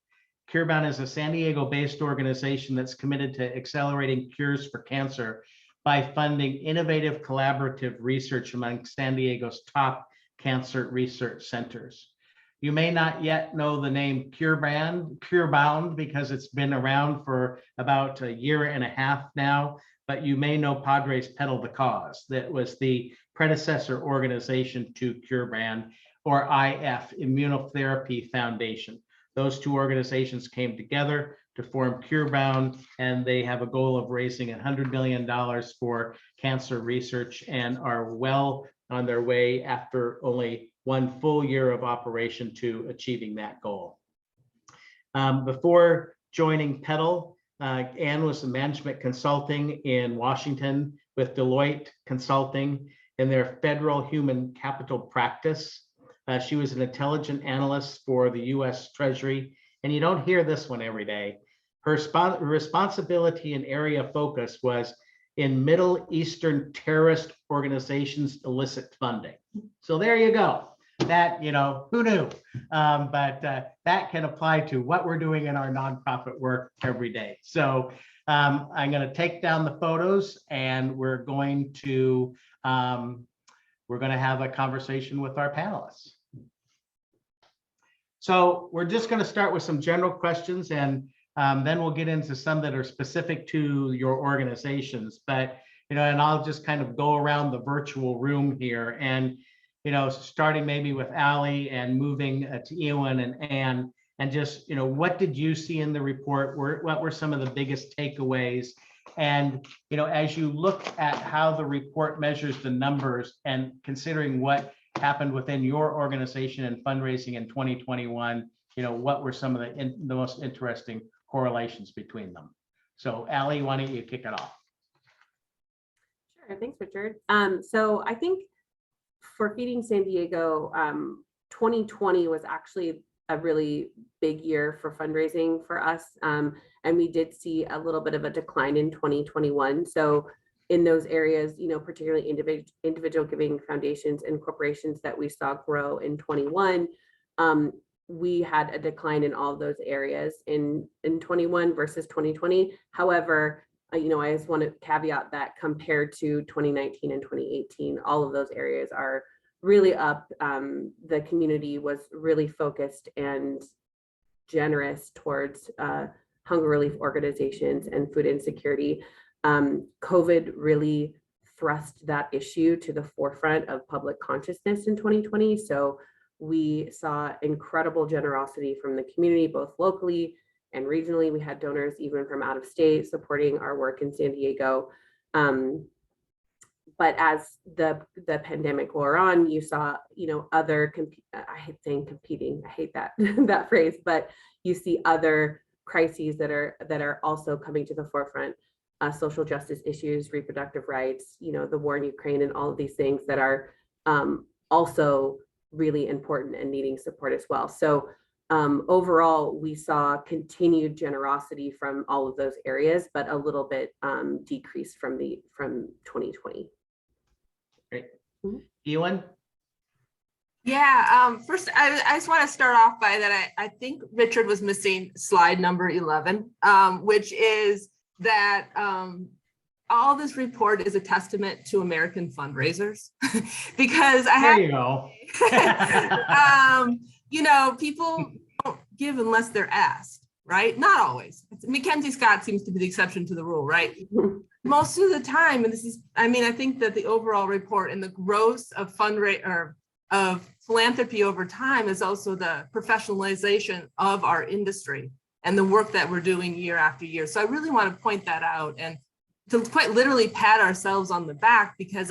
CureBound is a San Diego-based organization that's committed to accelerating cures for cancer by funding innovative collaborative research among San Diego's top cancer research centers. You may not yet know the name CureBound because it's been around for about a year and a half now, but you may know Padres Pedal the Cause. That was the predecessor organization to CureBound, or IF, Immunotherapy Foundation. Those two organizations came together to form CureBound, and they have a goal of raising $100 million for cancer research and are well on their way after only one full year of operation to achieving that goal. Before joining Pedal, Ann was in management consulting in Washington with Deloitte Consulting in their federal human capital practice. She was an intelligence analyst for the US Treasury, and you don't hear this one every day. Her responsibility and area of focus was in Middle Eastern terrorist organizations' illicit funding. So there you go. That, you know, who knew? But that can apply to what we're doing in our nonprofit work every day. So I'm going to take down the photos, and we're going to have a conversation with our panelists. So we're just going to start with some general questions, and then we'll get into some that are specific to your organizations. But, you know, and I'll just kind of go around the virtual room here, and, you know, starting maybe with Ali and moving to Ewan and Ann, and just, you know, what did you see in the report? What were some of the biggest takeaways? And, you know, as you look at how the report measures the numbers and considering what happened within your organization and fundraising in 2021, you know, what were some of the most interesting correlations between them? So Ali, why don't you kick it off? Sure, thanks, Richard. So I think for Feeding San Diego, 2020 was actually a really big year for fundraising for us. And we did see a little bit of a decline in 2021. So in those areas, you know, particularly individual giving foundations and corporations that we saw grow in 21, we had a decline in all of those areas in 21 versus 2020. However, you know, I just want to caveat that compared to 2019 and 2018, all of those areas are really up. The community was really focused and generous towards hunger relief organizations and food insecurity. COVID really thrust that issue to the forefront of public consciousness in 2020. So we saw incredible generosity from the community, both locally and regionally. We had donors even from out of state supporting our work in San Diego. But as the pandemic wore on, you saw, other, I hate saying competing, I hate that that phrase, but you see other crises that are also coming to the forefront. Social justice issues, reproductive rights, the war in Ukraine, and all of these things that are also really important and needing support as well. So overall, we saw continued generosity from all of those areas, but a little bit decreased from 2020. Great. Ewan? Yeah, first, I just want to start off by that I think Richard was missing slide number 11, which is that all this report is a testament to American fundraisers. Because There you go. People don't give unless they're asked, right? Not always. Mackenzie Scott seems to be the exception to the rule, right? Most of the time, and I think that the overall report and the growth of of philanthropy over time is also the professionalization of our industry and the work that we're doing year after year. So I really want to point that out and to quite literally pat ourselves on the back, because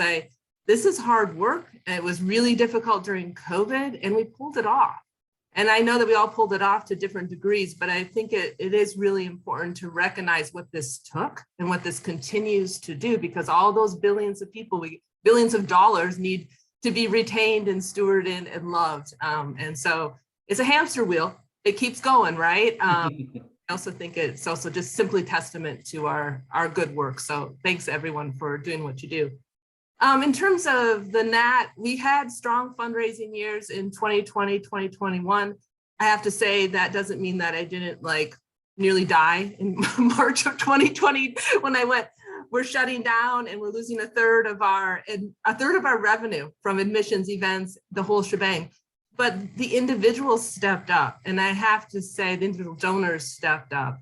this is hard work, and it was really difficult during COVID, and we pulled it off. And I know that we all pulled it off to different degrees, but I think it is really important to recognize what this took and what this continues to do, because all those billions of people, billions of dollars need to be retained and stewarded and loved. And so it's a hamster wheel. It keeps going, right? I also think it's also just simply testament to our good work. So thanks everyone for doing what you do. In terms of the NAT, we had strong fundraising years in 2020, 2021. I have to say that doesn't mean that I didn't nearly die in March of 2020 when I went, we're shutting down and we're losing a third of our revenue from admissions, events, the whole shebang. But the individuals stepped up, and I have to say the individual donors stepped up.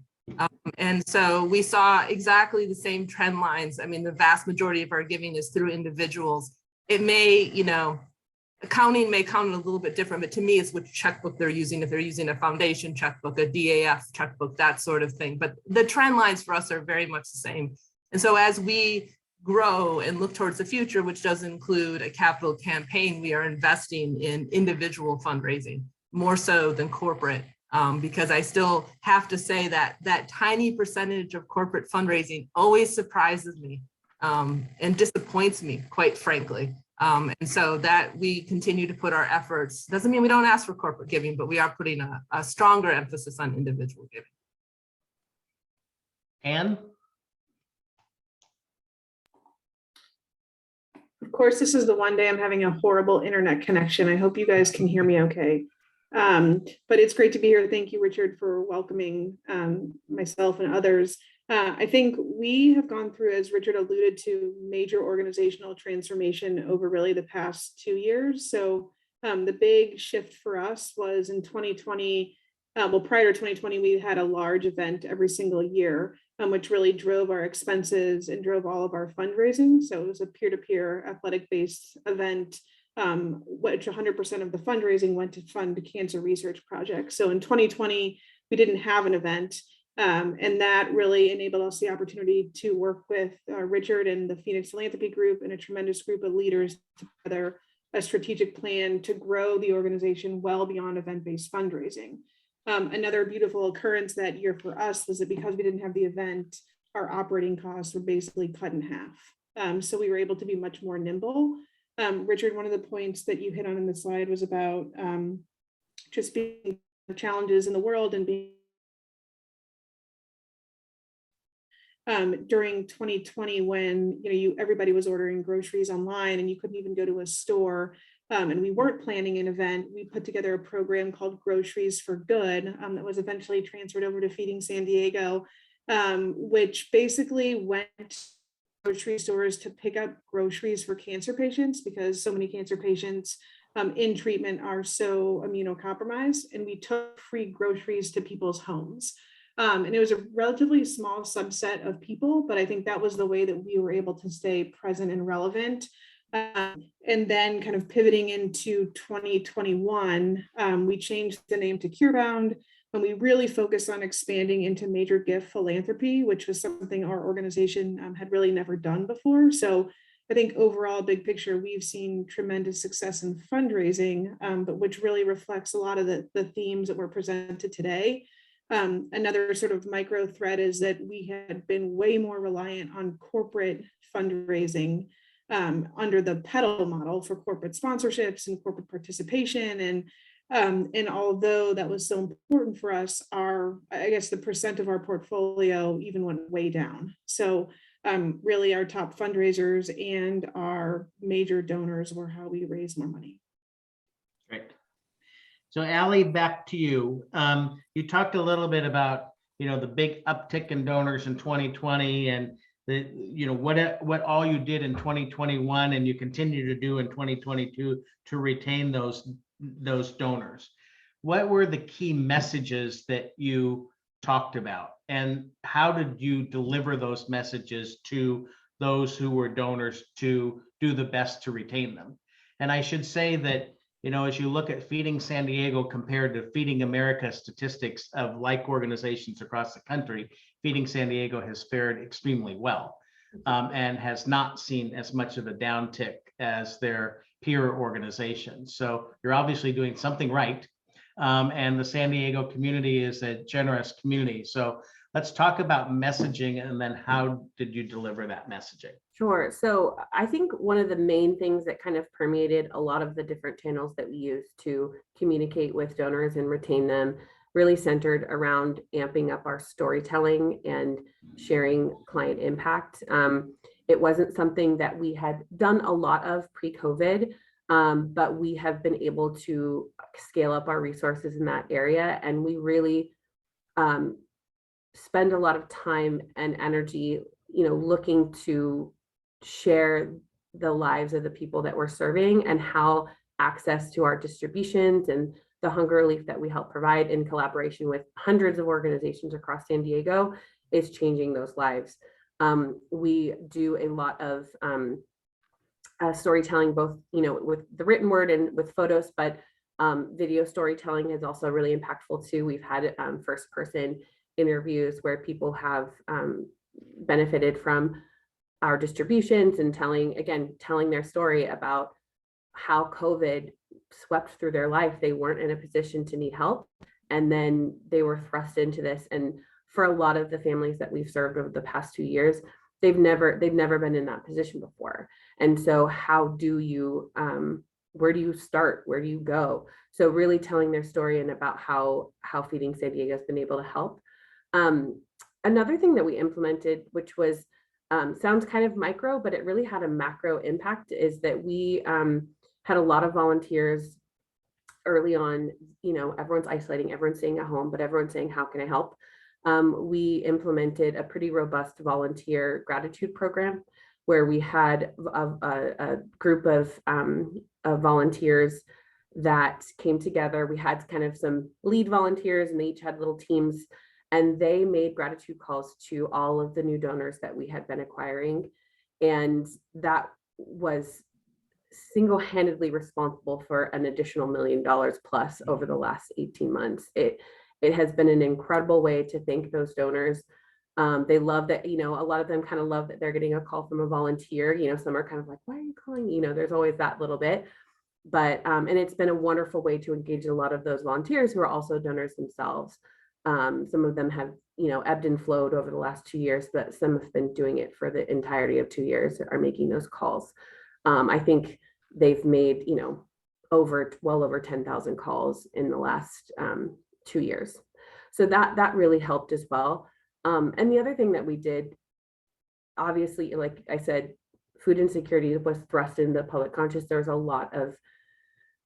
And so we saw exactly the same trend lines. I mean, the vast majority of our giving is through individuals. It may, accounting may count a little bit different, but to me, it's which checkbook they're using. If they're using a foundation checkbook, a DAF checkbook, that sort of thing. But the trend lines for us are very much the same. And so as we grow and look towards the future, which does include a capital campaign, we are investing in individual fundraising more so than corporate. Because I still have to say that tiny percentage of corporate fundraising always surprises me and disappoints me, quite frankly. And so that we continue to put our efforts, doesn't mean we don't ask for corporate giving, but we are putting a stronger emphasis on individual giving. Anne? Of course, this is the one day I'm having a horrible internet connection. I hope you guys can hear me okay. But it's great to be here. Thank you, Richard, for welcoming myself and others. I think we have gone through, as Richard alluded to, major organizational transformation over really the past 2 years. So the big shift for us was in 2020. Prior to 2020, we had a large event every single year, which really drove our expenses and drove all of our fundraising. So it was a peer-to-peer athletic-based event, which 100% of the fundraising went to fund cancer research projects. So in 2020, we didn't have an event, and that really enabled us the opportunity to work with Richard and the Phoenix Philanthropy Group and a tremendous group of leaders together a strategic plan to grow the organization well beyond event-based fundraising. Another beautiful occurrence that year for us was that because we didn't have the event, our operating costs were basically cut in half. So we were able to be much more nimble. Richard, one of the points that you hit on in the slide was about just being challenges in the world and being during 2020 when everybody was ordering groceries online and you couldn't even go to a store. And we weren't planning an event. We put together a program called Groceries for Good that was eventually transferred over to Feeding San Diego, which basically went to grocery stores to pick up groceries for cancer patients because so many cancer patients in treatment are so immunocompromised. And we took free groceries to people's homes. And it was a relatively small subset of people, but I think that was the way that we were able to stay present and relevant. And then kind of pivoting into 2021, we changed the name to CureBound, and we really focused on expanding into major gift philanthropy, which was something our organization had really never done before. So I think overall, big picture, we've seen tremendous success in fundraising, but which really reflects a lot of the themes that were presented today. Another sort of micro thread is that we had been way more reliant on corporate fundraising under the pedal model for corporate sponsorships and corporate participation. And although that was so important for us, I guess the percent of our portfolio even went way down. So really our top fundraisers and our major donors were how we raise more money. Great. So Allie, back to you. You talked a little bit about, the big uptick in donors in 2020 and what all you did in 2021 and you continue to do in 2022 to retain those donors. What were the key messages that you talked about, and how did you deliver those messages to those who were donors to do the best to retain them? And I should say that, as you look at Feeding San Diego compared to Feeding America statistics of like organizations across the country, Feeding San Diego has fared extremely well and has not seen as much of a downtick as their peer organizations. So you're obviously doing something right. And the San Diego community is a generous community. So let's talk about messaging, and then how did you deliver that messaging? Sure. So I think one of the main things that kind of permeated a lot of the different channels that we use to communicate with donors and retain them really centered around amping up our storytelling and sharing client impact. It wasn't something that we had done a lot of pre-COVID, but we have been able to scale up our resources in that area. And we really spend a lot of time and energy, looking to share the lives of the people that we're serving and how access to our distributions and the hunger relief that we help provide in collaboration with hundreds of organizations across San Diego is changing those lives. We do a lot of storytelling, both with the written word and with photos, but video storytelling is also really impactful too. We've had first person interviews where people have benefited from our distributions and telling their story about how COVID swept through their life. They weren't in a position to need help, and then they were thrust into this. And for a lot of the families that we've served over the past 2 years, they've never been in that position before. And so how do you where do you start? Where do you go? So really telling their story and about how Feeding San Diego has been able to help. Another thing that we implemented, which was sounds kind of micro, but it really had a macro impact, is that we had a lot of volunteers early on. Everyone's isolating, everyone's staying at home, but everyone's saying, how can I help? We implemented a pretty robust volunteer gratitude program where we had a group of volunteers that came together. We had kind of some lead volunteers, and they each had little teams, and they made gratitude calls to all of the new donors that we had been acquiring. And that was single-handedly responsible for an additional $1 million plus over the last 18 months. It has been an incredible way to thank those donors. They love that, a lot of them kind of love that they're getting a call from a volunteer. Some are kind of like, why are you calling? There's always that little bit. But, and it's been a wonderful way to engage a lot of those volunteers who are also donors themselves. Some of them have, ebbed and flowed over the last 2 years, but some have been doing it for the entirety of 2 years, are making those calls. I think they've made, well over 10,000 calls in the last 2 years. So that really helped as well. And the other thing that we did, obviously, like I said, food insecurity was thrust into public conscious. There was a lot of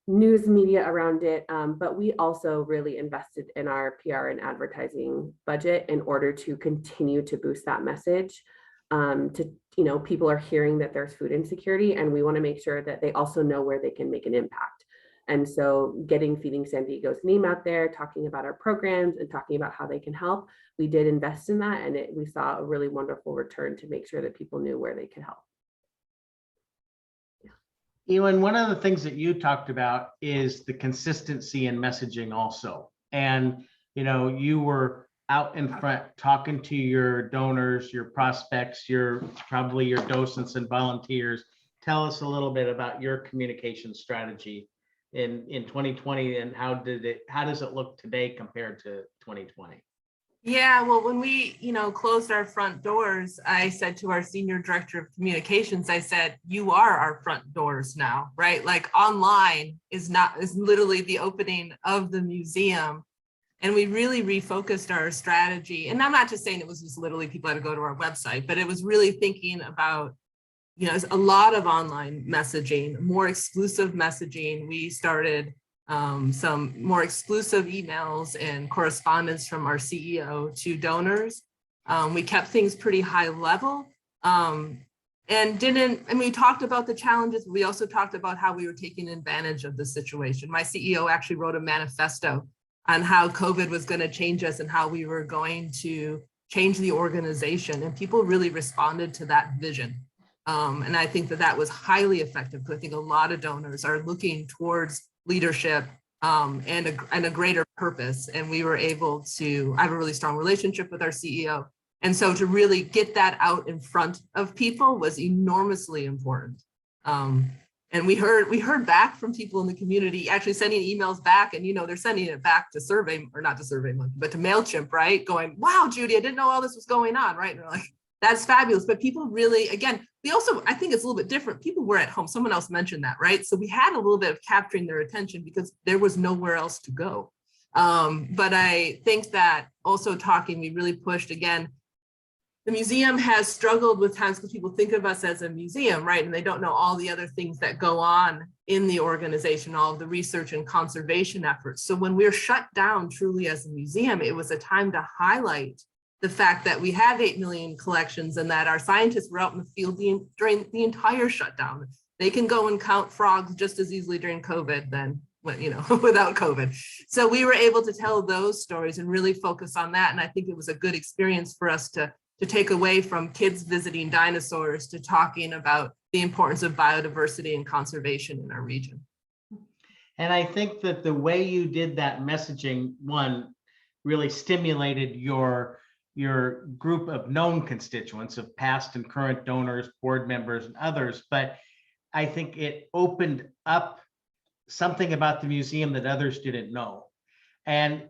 news media around it, but we also really invested in our PR and advertising budget in order to continue to boost that message. People are hearing that there's food insecurity, and we want to make sure that they also know where they can make an impact. And so getting Feeding San Diego's name out there, talking about our programs and talking about how they can help, we did invest in that, and we saw a really wonderful return to make sure that people knew where they could help. Ewan, one of the things that you talked about is the consistency in messaging also. And, you were out in front, talking to your donors, your prospects, probably your docents and volunteers. Tell us a little bit about your communication strategy in 2020, and how does it look today compared to 2020? Yeah, well, when we, closed our front doors, I said to our senior director of communications, I said, you are our front doors now, right? Like online is literally the opening of the museum. And we really refocused our strategy. And I'm not just saying it was just literally people had to go to our website, but it was really thinking about, a lot of online messaging, more exclusive messaging. We started some more exclusive emails and correspondence from our CEO to donors. We kept things pretty high level and we talked about the challenges. We also talked about how we were taking advantage of the situation. My CEO actually wrote a manifesto on how COVID was going to change us and how we were going to change the organization. And people really responded to that vision. And I think that was highly effective, because I think a lot of donors are looking towards leadership and a greater purpose. And we were able to have a really strong relationship with our CEO. And so to really get that out in front of people was enormously important. And we heard back from people in the community, actually sending emails back, and they're sending it back to Survey, or not to SurveyMonkey, but to MailChimp, right? Going, wow, Judy, I didn't know all this was going on, right? And they're like, that's fabulous. But people really, again, I think it's a little bit different. People were at home. Someone else mentioned that, right? So we had a little bit of capturing their attention because there was nowhere else to go. But I think that also we really pushed, again, the museum has struggled with times because people think of us as a museum, right? And they don't know all the other things that go on in the organization, all of the research and conservation efforts. So when we're shut down truly as a museum, it was a time to highlight the fact that we have 8 million collections and that our scientists were out in the field during the entire shutdown. They can go and count frogs just as easily during COVID than without COVID. So we were able to tell those stories and really focus on that. And I think it was a good experience for us to take away from kids visiting dinosaurs to talking about the importance of biodiversity and conservation in our region. And I think that the way you did that messaging, one, really stimulated your group of known constituents of past and current donors, board members, and others. But I think it opened up something about the museum that others didn't know. And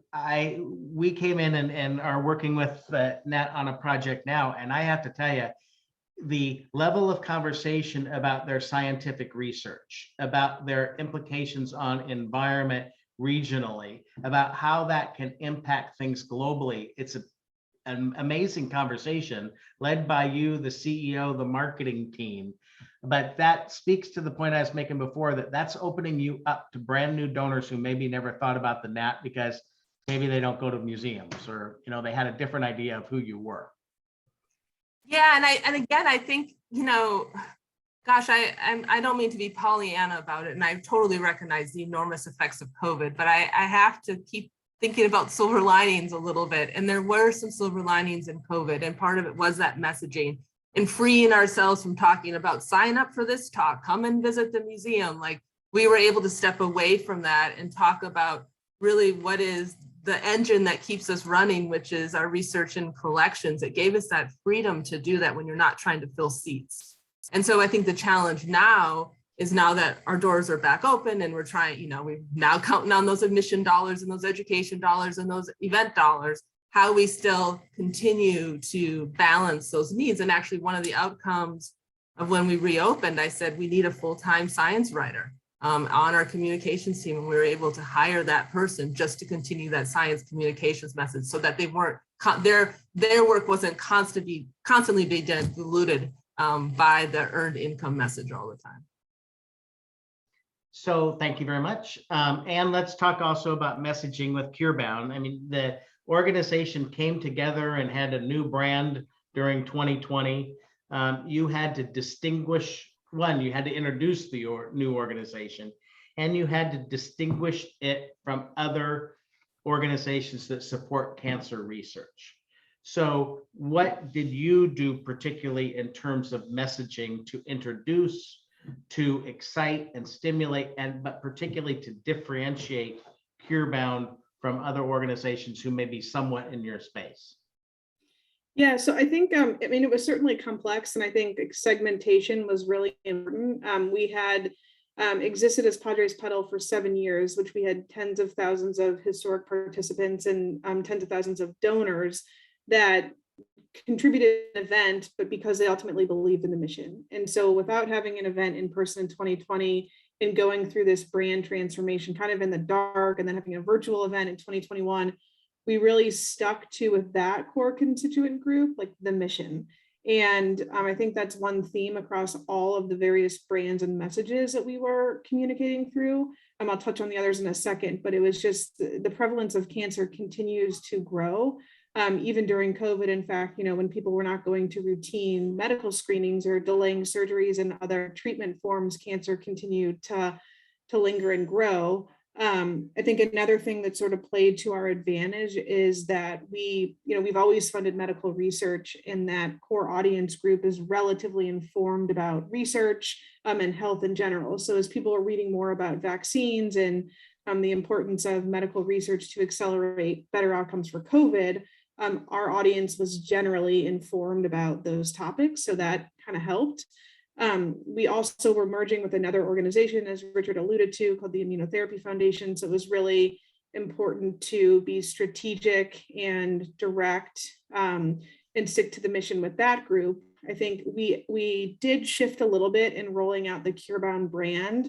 we came in and are working with Nat on a project now. And I have to tell you, the level of conversation about their scientific research, about their implications on environment regionally, about how that can impact things globally. It's an amazing conversation led by you, the CEO, the marketing team. But that speaks to the point I was making before, that's opening you up to brand new donors who maybe never thought about the Nat because maybe they don't go to museums, or they had a different idea of who you were. Yeah, and again, I think gosh, I don't mean to be Pollyanna about it, and I totally recognize the enormous effects of COVID, but I have to keep thinking about silver linings a little bit. And there were some silver linings in COVID, and part of it was that messaging and freeing ourselves from talking about sign up for this talk, come and visit the museum. Like, we were able to step away from that and talk about really what is the engine that keeps us running, which is our research and collections. It gave us that freedom to do that when you're not trying to fill seats. And so I think the challenge now is, now that our doors are back open and we're trying, we're now counting on those admission dollars and those education dollars and those event dollars, how we still continue to balance those needs. And actually, one of the outcomes of when we reopened, I said, we need a full-time science writer on our communications team. And we were able to hire that person just to continue that science communications message, so that they weren't, their work wasn't constantly being diluted by the earned income message all the time. So thank you very much. And let's talk also about messaging with CureBound. I mean, the organization came together and had a new brand during 2020. You had to distinguish, you had to introduce the new organization, and you had to distinguish it from other organizations that support cancer research. So what did you do particularly in terms of messaging to introduce, to excite and stimulate, but particularly to differentiate CureBound from other organizations who may be somewhat in your space? Yeah, so I think, I mean, it was certainly complex, and I think segmentation was really important. We had existed as Padres Pedal for 7 years, which we had tens of thousands of historic participants and tens of thousands of donors that contributed to an event, but because they ultimately believed in the mission. And so without having an event in person in 2020 and going through this brand transformation kind of in the dark, and then having a virtual event in 2021, we really stuck to with that core constituent group, like the mission. And I think that's one theme across all of the various brands and messages that we were communicating through. I'll touch on the others in a second, but it was just the prevalence of cancer continues to grow. Even during COVID, in fact, when people were not going to routine medical screenings or delaying surgeries and other treatment forms, cancer continued to linger and grow. I think another thing that sort of played to our advantage is that we've always funded medical research, and that core audience group is relatively informed about research and health in general. So as people are reading more about vaccines and the importance of medical research to accelerate better outcomes for COVID, our audience was generally informed about those topics. So that kind of helped. We also were merging with another organization, as Richard alluded to, called the Immunotherapy Foundation. So it was really important to be strategic and direct and stick to the mission with that group. I think we did shift a little bit in rolling out the CureBound brand.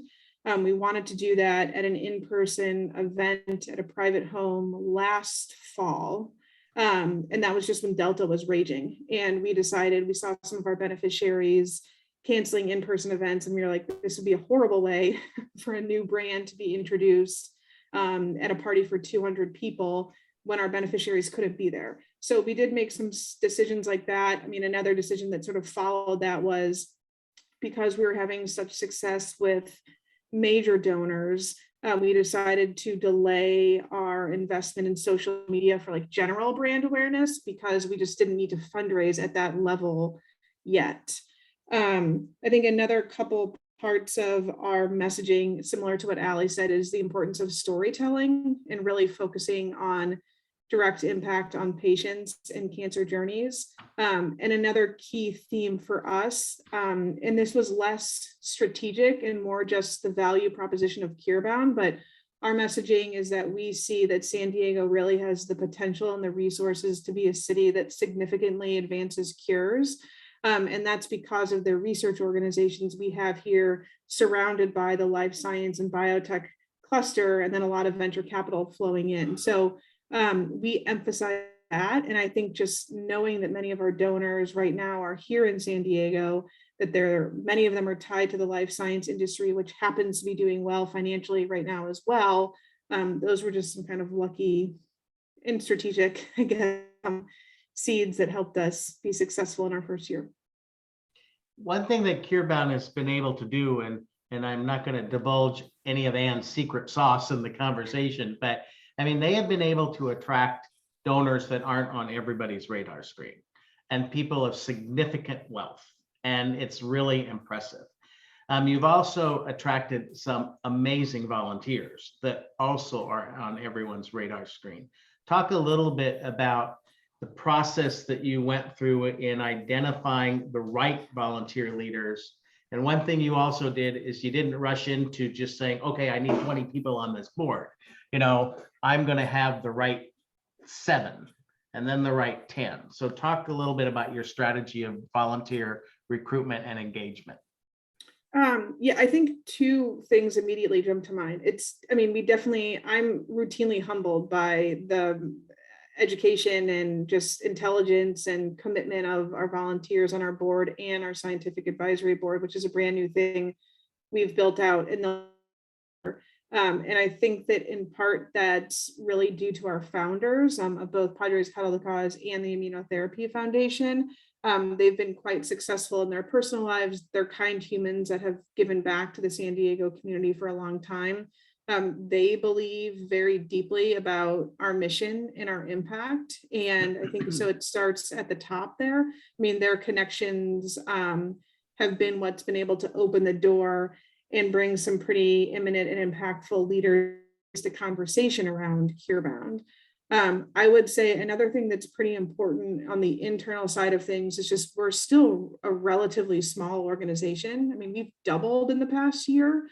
We wanted to do that at an in-person event at a private home last fall. And that was just when Delta was raging. And we saw some of our beneficiaries canceling in-person events, and we were like, this would be a horrible way for a new brand to be introduced at a party for 200 people when our beneficiaries couldn't be there. So we did make some decisions like that. I mean, another decision that sort of followed that was because we were having such success with major donors, we decided to delay our investment in social media for like general brand awareness, because we just didn't need to fundraise at that level yet. I think another couple parts of our messaging, similar to what Ali said, is the importance of storytelling and really focusing on direct impact on patients and cancer journeys. And another key theme for us, and this was less strategic and more just the value proposition of CureBound, but our messaging is that we see that San Diego really has the potential and the resources to be a city that significantly advances cures. And that's because of the research organizations we have here, surrounded by the life science and biotech cluster, and then a lot of venture capital flowing in. So we emphasize that. And I think just knowing that many of our donors right now are here in San Diego, that many of them are tied to the life science industry, which happens to be doing well financially right now as well. Those were just some kind of lucky and strategic, I guess, seeds that helped us be successful in our first year. One thing that CureBound has been able to do, and I'm not going to divulge any of Ann's secret sauce in the conversation, but I mean, they have been able to attract donors that aren't on everybody's radar screen, and people of significant wealth, and it's really impressive. You've also attracted some amazing volunteers that also are on everyone's radar screen. Talk a little bit about the process that you went through in identifying the right volunteer leaders. And one thing you also did is you didn't rush into just saying, okay, I need 20 people on this board. I'm going to have the right 7 and then the right 10. So talk a little bit about your strategy of volunteer recruitment and engagement. Yeah, I think 2 things immediately jump to mind. I'm routinely humbled by the education and just intelligence and commitment of our volunteers on our board and our scientific advisory board, which is a brand new thing we've built out in the and I think that in part that's really due to our founders of both Padres Pedal the Cause and the Immunotherapy Foundation. They've been quite successful in their personal lives. They're kind humans that have given back to the San Diego community for a long time. They believe very deeply about our mission and our impact. And I think so it starts at the top there. I mean, their connections have been what's been able to open the door and bring some pretty eminent and impactful leaders the conversation around CureBound. I would say another thing that's pretty important on the internal side of things is just we're still a relatively small organization. I mean, we've doubled in the past year,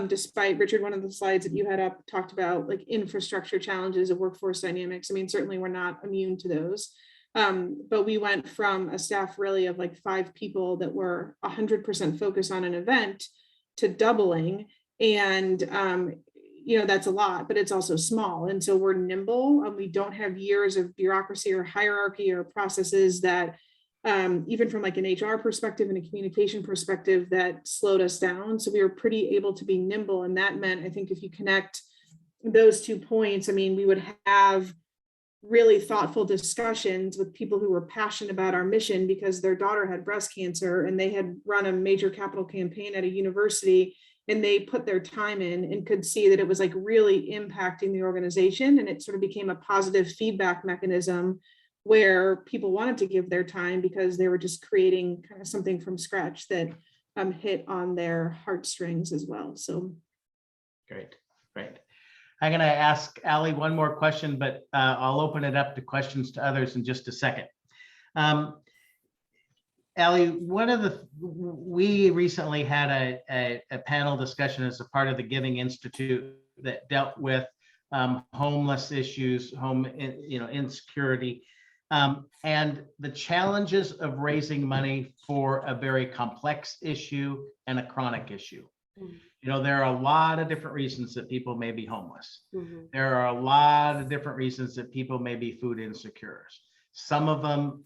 despite, Richard, one of the slides that you had up talked about like infrastructure challenges of workforce dynamics. I mean, certainly we're not immune to those. But we went from a staff really of like 5 people that were 100% focused on an event to doubling. And that's a lot, but it's also small. And so we're nimble. We don't have years of bureaucracy or hierarchy or processes that even from like an HR perspective and a communication perspective that slowed us down. So we were pretty able to be nimble. And that meant, I think if you connect those 2 points, I mean, we would have really thoughtful discussions with people who were passionate about our mission because their daughter had breast cancer and they had run a major capital campaign at a university, and they put their time in and could see that it was like really impacting the organization. And it sort of became a positive feedback mechanism where people wanted to give their time because they were just creating kind of something from scratch that hit on their heartstrings as well. So great. I'm going to ask Allie one more question, but I'll open it up to questions to others in just a second. Allie, we recently had a panel discussion as a part of the Giving Institute that dealt with homeless issues, insecurity, and the challenges of raising money for a very complex issue and a chronic issue. There are a lot of different reasons that people may be homeless. Mm-hmm. There are a lot of different reasons that people may be food insecure. Some of them,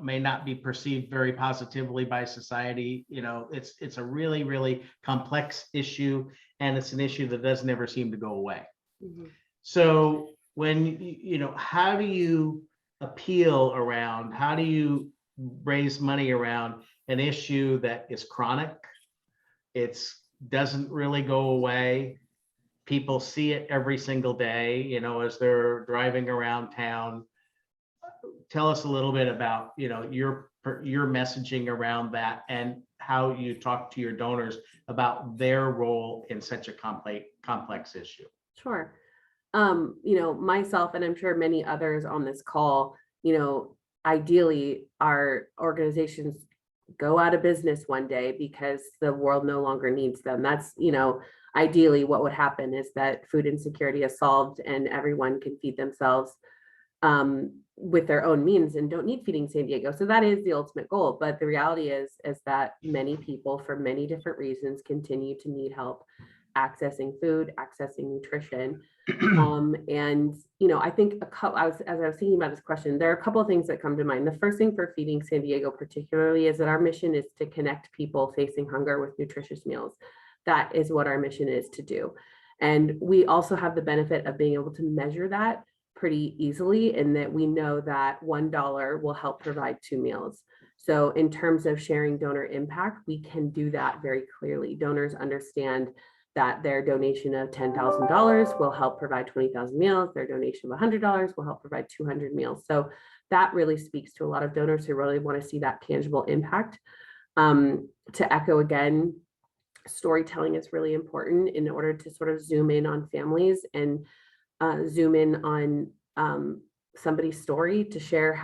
may not be perceived very positively by society. It's a really, really complex issue, and it's an issue that doesn't ever seem to go away. Mm-hmm. So when, how do you appeal around, how do you raise money around an issue that is chronic? Doesn't really go away. People see it every single day, as they're driving around town. Tell us a little bit about, your messaging around that and how you talk to your donors about their role in such a complex issue. Sure. Myself, and I'm sure many others on this call, ideally our organizations go out of business one day because the world no longer needs them. That's, ideally what would happen is that food insecurity is solved and everyone can feed themselves with their own means and don't need Feeding San Diego. So that is the ultimate goal. But the reality is that many people for many different reasons continue to need help accessing food, accessing nutrition. I think as I was thinking about this question, there are a couple of things that come to mind. The first thing for Feeding San Diego particularly is that our mission is to connect people facing hunger with nutritious meals. That is what our mission is to do. And we also have the benefit of being able to measure that pretty easily in that we know that $1 will help provide 2 meals. So in terms of sharing donor impact, we can do that very clearly. Donors understand that their donation of $10,000 will help provide 20,000 meals. Their donation of $100 will help provide 200 meals. So that really speaks to a lot of donors who really want to see that tangible impact. To echo again, storytelling is really important in order to sort of zoom in on families and zoom in on somebody's story to share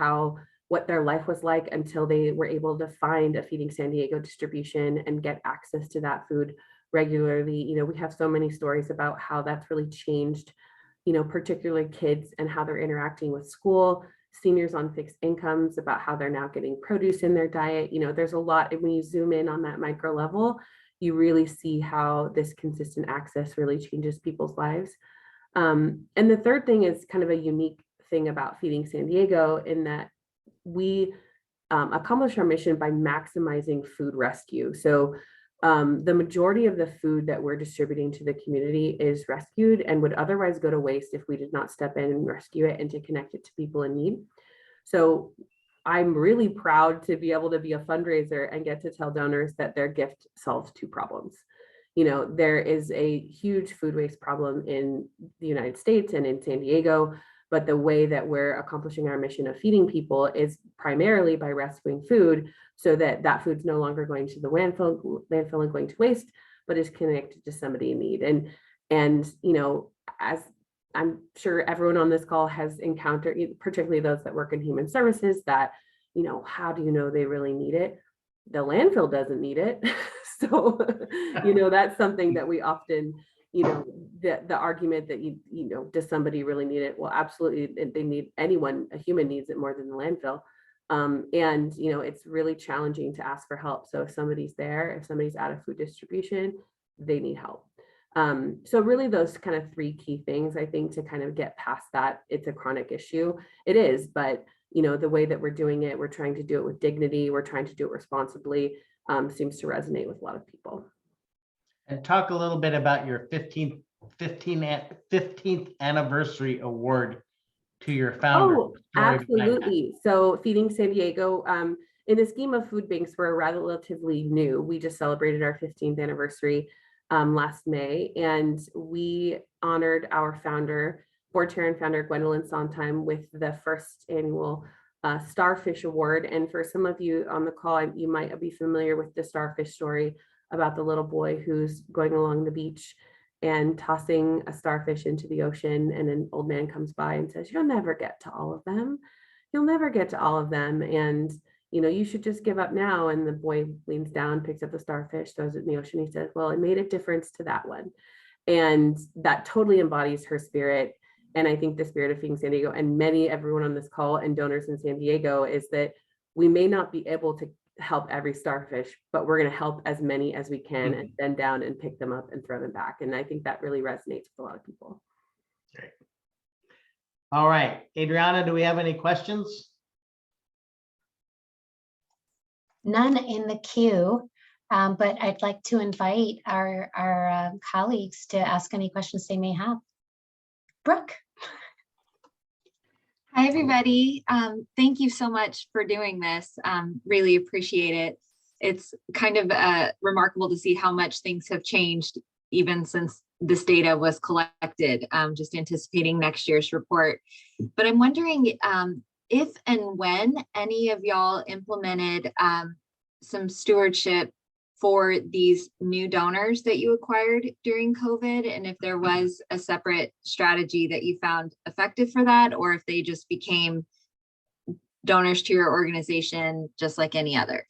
what their life was like until they were able to find a Feeding San Diego distribution and get access to that food regularly. We have so many stories about how that's really changed, particularly kids and how they're interacting with school, seniors on fixed incomes, about how they're now getting produce in their diet. There's a lot, and when you zoom in on that micro level, you really see how this consistent access really changes people's lives. And the third thing is kind of a unique thing about Feeding San Diego in that we accomplish our mission by maximizing food rescue. So the majority of the food that we're distributing to the community is rescued and would otherwise go to waste if we did not step in and rescue it and to connect it to people in need. So I'm really proud to be able to be a fundraiser and get to tell donors that their gift solves 2 problems. There is a huge food waste problem in the United States and in San Diego, but the way that we're accomplishing our mission of feeding people is primarily by rescuing food so that food's no longer going to the landfill and going to waste, but is connected to somebody in need. And And, you know, as I'm sure everyone on this call has encountered, particularly those that work in human services, that, you know, how do you know they really need it? The landfill doesn't need it. So, you know, that's something that we often, you know, the argument that, you know, does somebody really need it? Well, absolutely. They need, anyone, a human needs it more than the landfill. And, you know, it's really challenging to ask for help. So if somebody's there, if somebody's out of food distribution, they need help. So really those kind of three key things, I think, to kind of get past that. It's a chronic issue. It is, but, you know, the way that we're doing it, we're trying to do it with dignity. We're trying to do it responsibly, seems to resonate with a lot of people. And talk a little bit about your 15th anniversary award to your founder. Oh, absolutely. So Feeding San Diego, in the scheme of food banks, we're relatively new. We just celebrated our 15th anniversary last May, and we honored our founder, board chair and founder Gwendolyn Sondheim, with the first annual Starfish Award. And for some of you on the call, you might be familiar with the Starfish story about the little boy who's going along the beach and tossing a starfish into the ocean, and an old man comes by and says, "You'll never get to all of them. You'll never get to all of them. And, you know, you should just give up now." And the boy leans down, picks up the starfish, throws it in the ocean. He says, "Well, it made a difference to that one." And that totally embodies her spirit. And I think the spirit of Feeding San Diego, and everyone on this call and donors in San Diego, is that we may not be able to help every starfish, but we're going to help as many as we can and bend down and pick them up and throw them back. And I think that really resonates with a lot of people. Great. All right, Adriana, do we have any questions? None in the queue, but I'd like to invite our colleagues to ask any questions they may have. Brooke. Hi, everybody. Thank you so much for doing this. Really appreciate it. It's kind of remarkable to see how much things have changed even since this data was collected, just anticipating next year's report. But I'm wondering if and when any of y'all implemented some stewardship for these new donors that you acquired during COVID, and if there was a separate strategy that you found effective for that, or if they just became donors to your organization just like any other.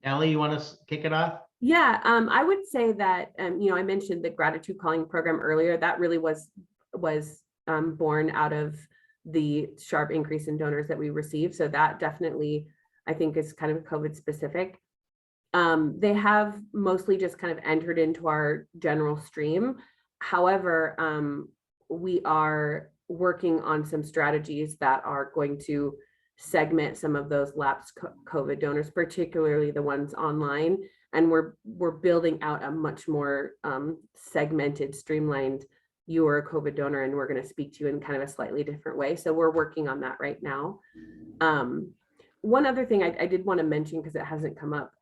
Ellie, you want to kick it off? Yeah, I would say that, you know, I mentioned the gratitude calling program earlier. That really was born out of the sharp increase in donors that we received. So that definitely, I think, is kind of COVID specific. They have mostly just kind of entered into our general stream. However, we are working on some strategies that are going to segment some of those lapsed COVID donors, particularly the ones online. And we're building out a much more segmented, streamlined, "You are a COVID donor and we're going to speak to you in kind of a slightly different way." So we're working on that right now. One other thing I did want to mention, because it hasn't come up,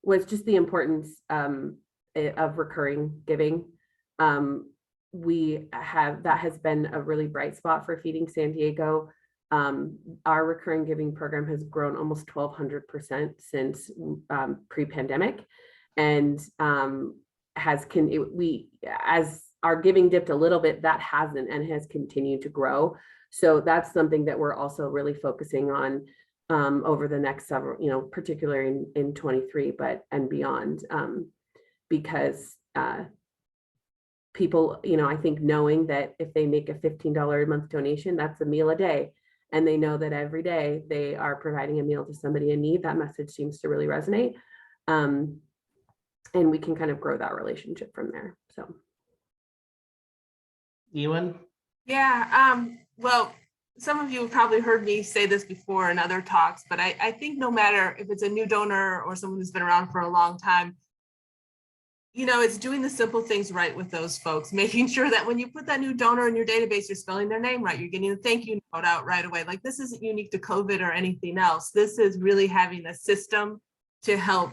was just the importance of recurring giving. That has been a really bright spot for Feeding San Diego. Our recurring giving program has grown almost 1,200% since pre-pandemic, and as our giving dipped a little bit, that hasn't, and has continued to grow. So that's something that we're also really focusing on over the next several, you know, particularly in 23, but and beyond, because people, you know, I think knowing that if they make a $15 a month donation, that's a meal a day, and they know that every day they are providing a meal to somebody in need, that message seems to really resonate. And we can kind of grow that relationship from there. So. Ewan? Yeah, well, some of you have probably heard me say this before in other talks, but I think no matter if it's a new donor or someone who's been around for a long time, you know, it's doing the simple things right with those folks, making sure that when you put that new donor in your database, you're spelling their name right, you're getting a thank you note out right away. Like, this isn't unique to COVID or anything else. This is really having a system to help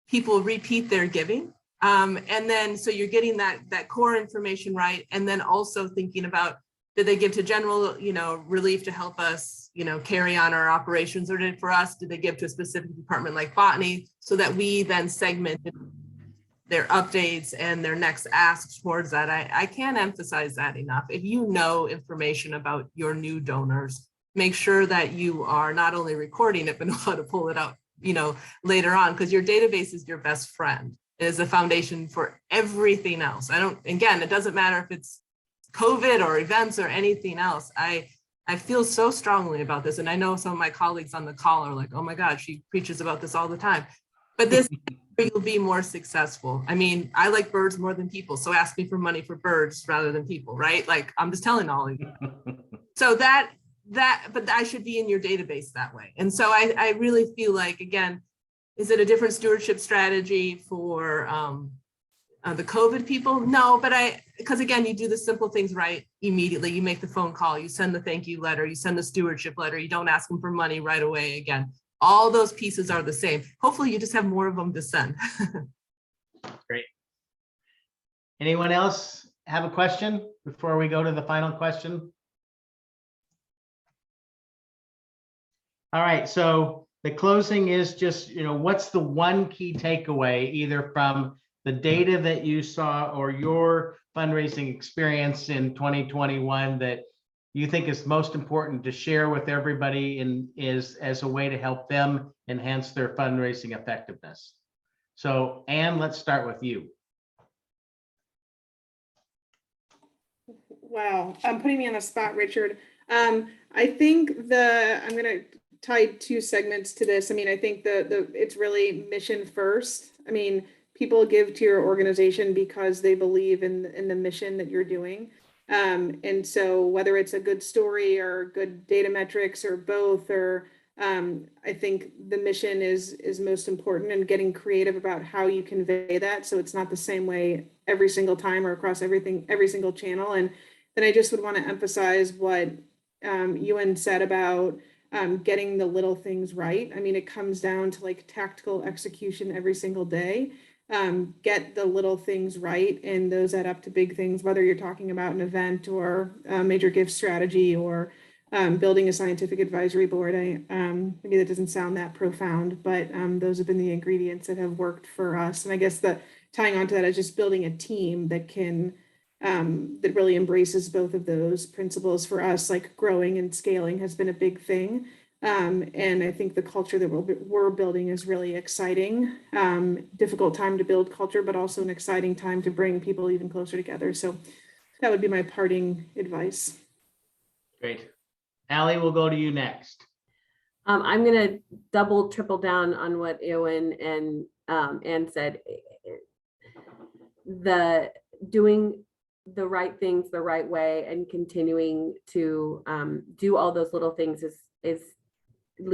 people repeat their giving. And then, so you're getting that core information right. And then also thinking about, did they give to general, you know, relief to help us, you know, carry on our operations, or did they give to a specific department like botany, so that we then segmented their updates and their next asks towards that. I can't emphasize that enough. If you know information about your new donors, make sure that you are not only recording it, but know how to pull it out, later on, because your database is your best friend. It is the foundation for everything else. Again, it doesn't matter if it's COVID or events or anything else. I feel so strongly about this. And I know some of my colleagues on the call are like, oh my God, she preaches about this all the time. But this you'll be more successful. I mean, I like birds more than people. So ask me for money for birds rather than people, right? Like, I'm just telling all of you. So but I should be in your database that way. And so I really feel like, again, is it a different stewardship strategy for the COVID people? No, but because again, you do the simple things right immediately. You make the phone call, you send the thank you letter, you send the stewardship letter, you don't ask them for money right away again. All those pieces are the same. Hopefully you just have more of them to send. Great. Anyone else have a question before we go to the final question? All right, so the closing is just, what's the one key takeaway either from the data that you saw or your fundraising experience in 2021 that you think is most important to share with everybody as a way to help them enhance their fundraising effectiveness? So Anne, let's start with you. Wow, putting me on the spot, Richard. I think I'm going to tie two segments to this. I mean, I think it's really mission first. I mean, people give to your organization because they believe in the mission that you're doing. And so whether it's a good story or good data metrics or both, or I think the mission is most important, and getting creative about how you convey that. So it's not the same way every single time or across every single channel. And then I just would want to emphasize what Ewan said about getting the little things right. I mean, it comes down to like tactical execution every single day. Get the little things right, and those add up to big things, whether you're talking about an event or a major gift strategy or building a scientific advisory board. Maybe that doesn't sound that profound, but those have been the ingredients that have worked for us. And I guess tying onto that is just building a team that that really embraces both of those principles. For us, like growing and scaling has been a big thing. And I think the culture that we're building is really exciting. Difficult time to build culture, but also an exciting time to bring people even closer together. So that would be my parting advice. Great. Allie, we'll go to you next. I'm going to triple down on what Ewan and Anne said. Doing the right things the right way and continuing to do all those little things is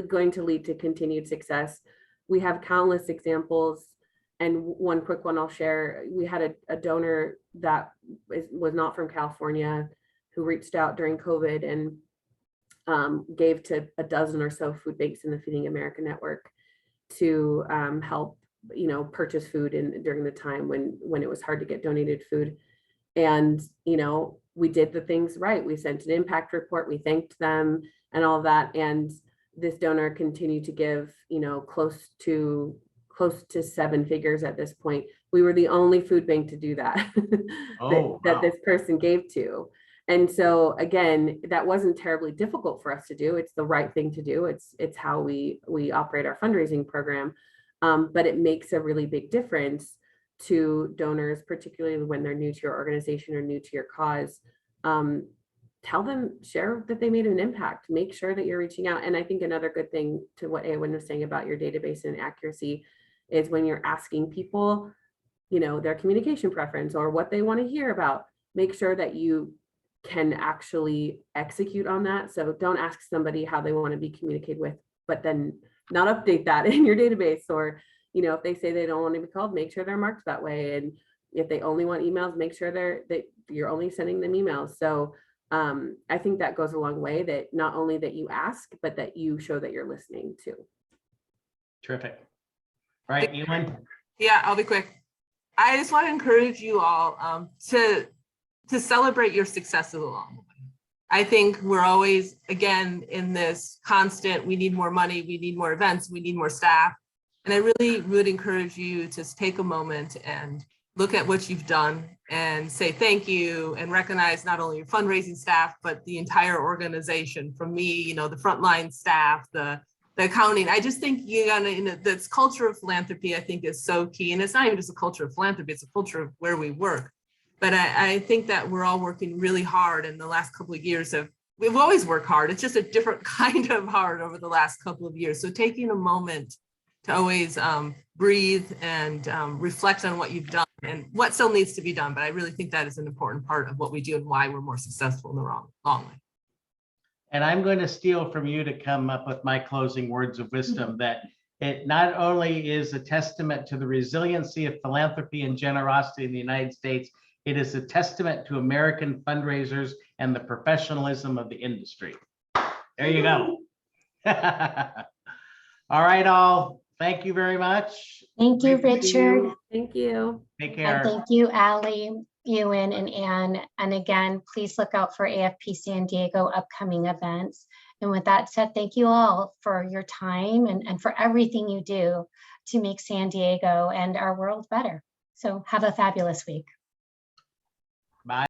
going to lead to continued success. We have countless examples, and one quick one I'll share. We had a donor that was not from California who reached out during COVID and gave to a dozen or so food banks in the Feeding America network to help purchase food during the time when it was hard to get donated food. And we did the things right. We sent an impact report, we thanked them and all of that. And this donor continued to give, close to 7 figures at this point. We were the only food bank to do that, that this person gave to. And so again, that wasn't terribly difficult for us to do. It's the right thing to do. It's how we operate our fundraising program. But it makes a really big difference to donors, particularly when they're new to your organization or new to your cause. Tell them, share that they made an impact, make sure that you're reaching out. And I think another good thing to what Ewan was saying about your database and accuracy is when you're asking people, their communication preference or what they want to hear about, make sure that you can actually execute on that. So don't ask somebody how they want to be communicated with, but then not update that in your database. Or, if they say they don't want to be called, make sure they're marked that way. And if they only want emails, make sure that you're only sending them emails. So I think that goes a long way, that not only that you ask, but that you show that you're listening too. Terrific. All right, Ewan. Yeah, I'll be quick. I just want to encourage you all to celebrate your successes along the way. I think we're always, again, in this constant, we need more money, we need more events, we need more staff. And I really would encourage you to take a moment and look at what you've done and say thank you and recognize not only your fundraising staff, but the entire organization. From me, you know, the frontline staff, the accounting. I just think you gotta, this culture of philanthropy, I think, is so key. And it's not even just a culture of philanthropy, it's a culture of where we work. But I think that we're all working really hard in the last couple of years. We've always worked hard. It's just a different kind of hard over the last couple of years. So taking a moment to always breathe and reflect on what you've done and what still needs to be done. But I really think that is an important part of what we do and why we're more successful in the long run. And I'm going to steal from you to come up with my closing words of wisdom, that it not only is a testament to the resiliency of philanthropy and generosity in the United States, it is a testament to American fundraisers and the professionalism of the industry. There you go. All right, all. Thank you very much. Thank you, Great to see Richard. you. Thank you. Take And care. thank you, Allie, Ewan, and Anne. And again, please look out for AFP San Diego upcoming events. And with that said, thank you all for your time and for everything you do to make San Diego and our world better. So have a fabulous week. Bye.